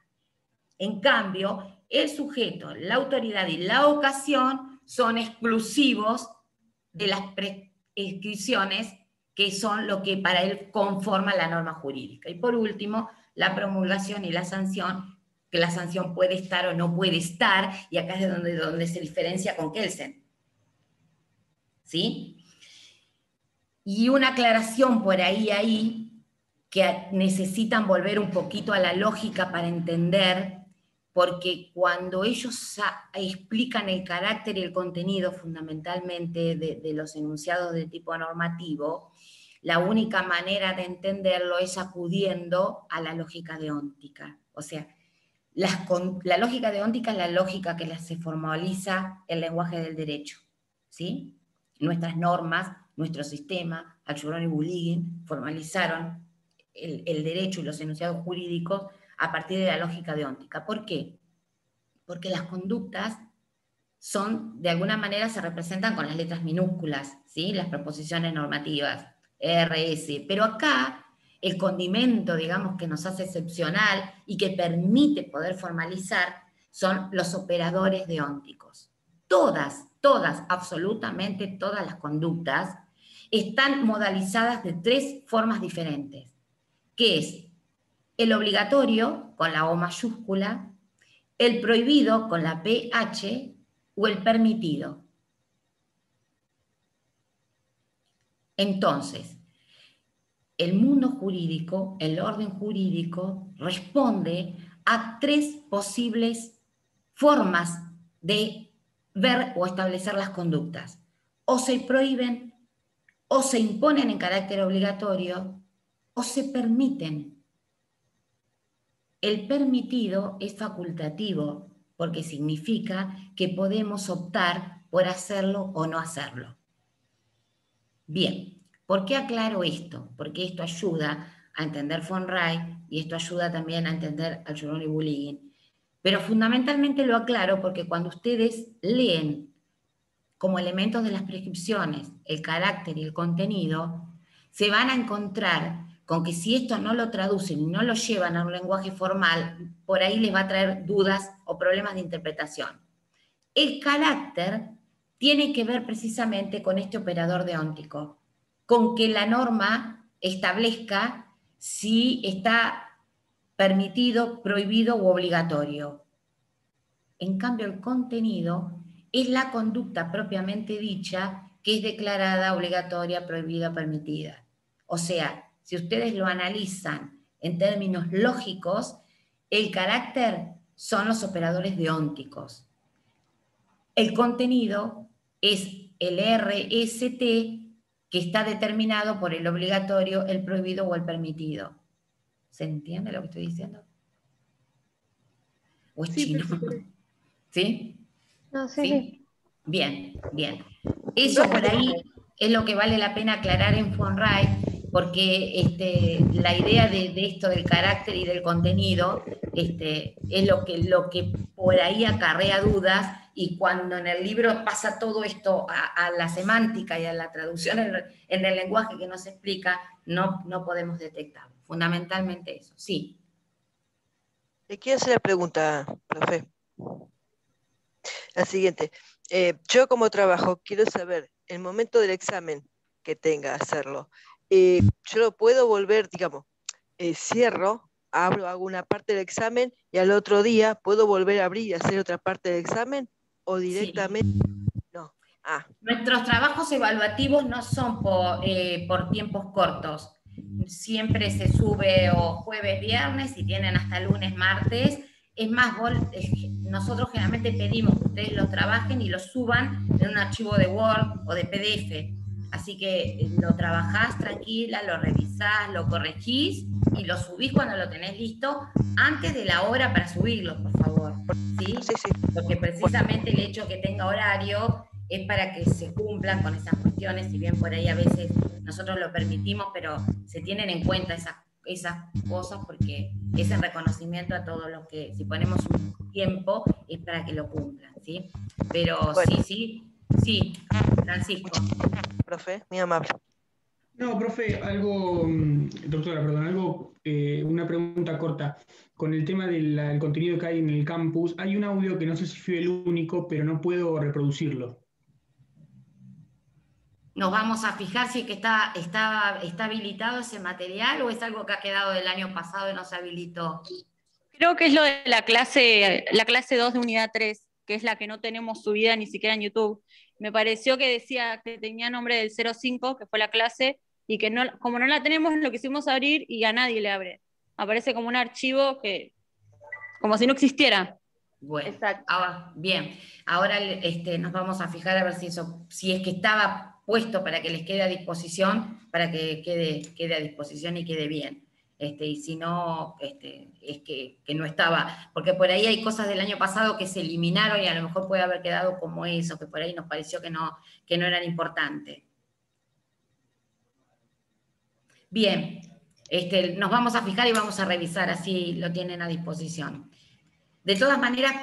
En cambio, el sujeto, la autoridad y la ocasión son exclusivos de las prescripciones, que son lo que para él conforma la norma jurídica. Y por último, la promulgación y la sanción, que la sanción puede estar o no puede estar, y acá es donde se diferencia con Kelsen. ¿Sí? Y una aclaración por ahí, que necesitan volver un poquito a la lógica para entender, porque cuando ellos explican el carácter y el contenido fundamentalmente de los enunciados de tipo normativo, la única manera de entenderlo es acudiendo a la lógica deóntica. O sea, la lógica deóntica es la lógica que se formaliza el lenguaje del derecho, ¿sí? Nuestras normas, nuestro sistema, Acheron y Bulligin formalizaron el derecho y los enunciados jurídicos a partir de la lógica deóntica. ¿Por qué? Porque las conductas son, de alguna manera, se representan con las letras minúsculas, ¿sí? Las proposiciones normativas, RS, pero acá el condimento, digamos, que nos hace excepcional y que permite poder formalizar son los operadores deónticos. Todas, absolutamente todas las conductas están modalizadas de 3 formas diferentes, que es el obligatorio, con la O mayúscula, el prohibido, con la PH, o el permitido. Entonces, el mundo jurídico, el orden jurídico, responde a 3 posibles formas de ver o establecer las conductas. O se prohíben, o se imponen en carácter obligatorio, o se permiten. El permitido es facultativo, porque significa que podemos optar por hacerlo o no hacerlo. Bien, ¿por qué aclaro esto? Porque esto ayuda a entender FONRAE y esto ayuda también a entender Acheron y Bulligin. Pero fundamentalmente lo aclaro porque cuando ustedes leen como elementos de las prescripciones el carácter y el contenido, se van a encontrar con que si esto no lo traducen y no lo llevan a un lenguaje formal, por ahí les va a traer dudas o problemas de interpretación. El carácter tiene que ver precisamente con este operador deóntico, con que la norma establezca si está permitido, prohibido u obligatorio. En cambio, el contenido es la conducta propiamente dicha que es declarada obligatoria, prohibida, permitida. O sea, si ustedes lo analizan en términos lógicos, el carácter son los operadores deónticos. El contenido es el RST que está determinado por el obligatorio, el prohibido o el permitido. ¿Se entiende lo que estoy diciendo? ¿O es chino? ¿Sí? No, sí. Bien, bien. Eso por ahí es lo que vale la pena aclarar en FONRAE, porque la idea de esto del carácter y del contenido es lo que por ahí acarrea dudas, y cuando en el libro pasa todo esto a la semántica y a la traducción en el lenguaje que nos explica, no podemos detectarlo. Fundamentalmente eso, sí. Le quiero hacer la pregunta, profe. La siguiente. Yo como trabajo quiero saber el momento del examen que tenga hacerlo. Yo lo puedo volver, digamos, cierro, abro, hago una parte del examen y al otro día puedo volver a abrir y hacer otra parte del examen, o directamente no. Nuestros trabajos evaluativos no son por tiempos cortos. Siempre se sube o jueves, viernes y tienen hasta lunes, martes. Es más, nosotros generalmente pedimos que ustedes lo trabajen y lo suban en un archivo de Word o de PDF. Así que lo trabajás tranquila, lo revisás, lo corregís y lo subís cuando lo tenés listo, antes de la hora para subirlo, por favor. ¿Sí? Sí. Porque precisamente el hecho que tenga horario es para que se cumplan con esas cuestiones, si bien por ahí a veces nosotros lo permitimos, pero se tienen en cuenta esas cosas porque es en reconocimiento a todos los que, si ponemos un tiempo, es para que lo cumplan, ¿sí? Pero Bueno. sí, Francisco. Profe, muy amable. No, profe, doctora, perdón, una pregunta corta. Con el tema del contenido que hay en el campus, hay un audio que no sé si fui el único, pero no puedo reproducirlo. ¿Nos vamos a fijar si es que está habilitado ese material o es algo que ha quedado del año pasado y no se habilitó? Creo que es lo de la clase 2 de unidad 3, que es la que no tenemos subida ni siquiera en YouTube. Me pareció que decía que tenía nombre del 05, que fue la clase, y que no, como no la tenemos, lo quisimos abrir y a nadie le abre. Aparece como un archivo que, como si no existiera. Bueno, bien. Ahora nos vamos a fijar a ver si es que estaba puesto para que les quede a disposición, para que quede a disposición y quede bien. Y si no, es que no estaba, porque por ahí hay cosas del año pasado que se eliminaron y a lo mejor puede haber quedado como eso, que por ahí nos pareció que no eran importantes. Bien, nos vamos a fijar y vamos a revisar, así lo tienen a disposición. De todas maneras,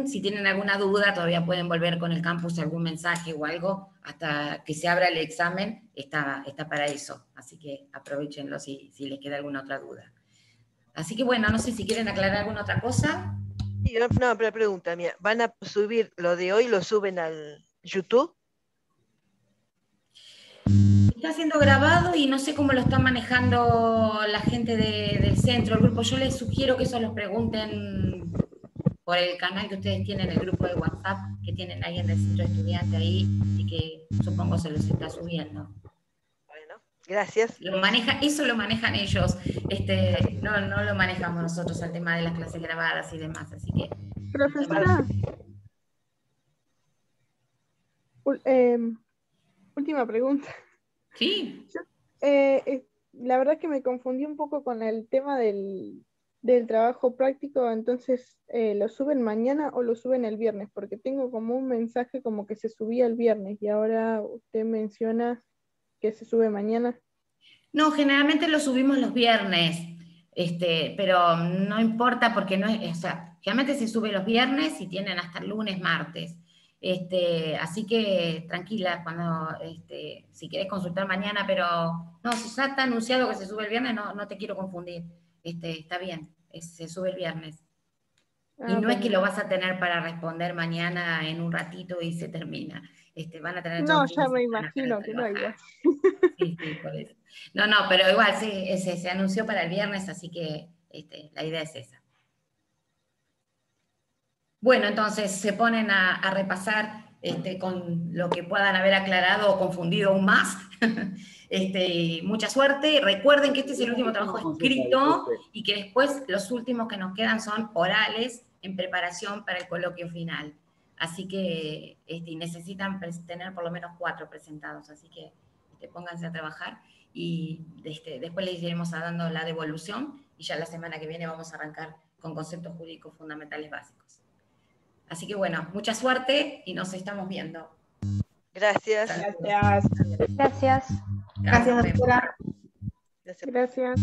si tienen alguna duda, todavía pueden volver con el campus algún mensaje o algo, hasta que se abra el examen, está para eso. Así que aprovechenlo si les queda alguna otra duda. Así que bueno, no sé si quieren aclarar alguna otra cosa. Sí, no, pero pregunta mía, ¿van a subir lo de hoy, lo suben al YouTube? Está siendo grabado y no sé cómo lo está manejando la gente del centro, el grupo. Yo les sugiero que eso los pregunten por el canal que ustedes tienen, el grupo de WhatsApp, que tienen alguien del centro de estudiantes ahí y que supongo se los está subiendo. Bueno, gracias. Eso lo manejan ellos, no lo manejamos nosotros, el tema de las clases grabadas y demás, así que... Profesora, última pregunta. Sí. La verdad es que me confundí un poco con el tema del trabajo práctico, entonces, ¿lo suben mañana o lo suben el viernes? Porque tengo como un mensaje como que se subía el viernes y ahora usted menciona que se sube mañana. No, generalmente lo subimos los viernes, pero no importa porque no es, o sea, generalmente se sube los viernes y tienen hasta el lunes, martes. Así que tranquila, cuando si querés consultar mañana, pero no, si ya está anunciado que se sube el viernes, no te quiero confundir. Está bien, se sube el viernes. Y no es que lo vas a tener para responder mañana en un ratito y se termina. Van a tener No, ya me imagino que no igual. Sí, por eso. No, pero igual sí, se anunció para el viernes, así que la idea es esa. Bueno, entonces se ponen a repasar con lo que puedan haber aclarado o confundido aún más. Mucha suerte. Recuerden que este es el último trabajo escrito y que después los últimos que nos quedan son orales en preparación para el coloquio final. Así que necesitan tener por lo menos 4 presentados. Así que pónganse a trabajar y después les iremos dando la devolución y ya la semana que viene vamos a arrancar con conceptos jurídicos fundamentales básicos. Así que bueno, mucha suerte y nos estamos viendo. Gracias. Gracias. Gracias, doctora. Gracias.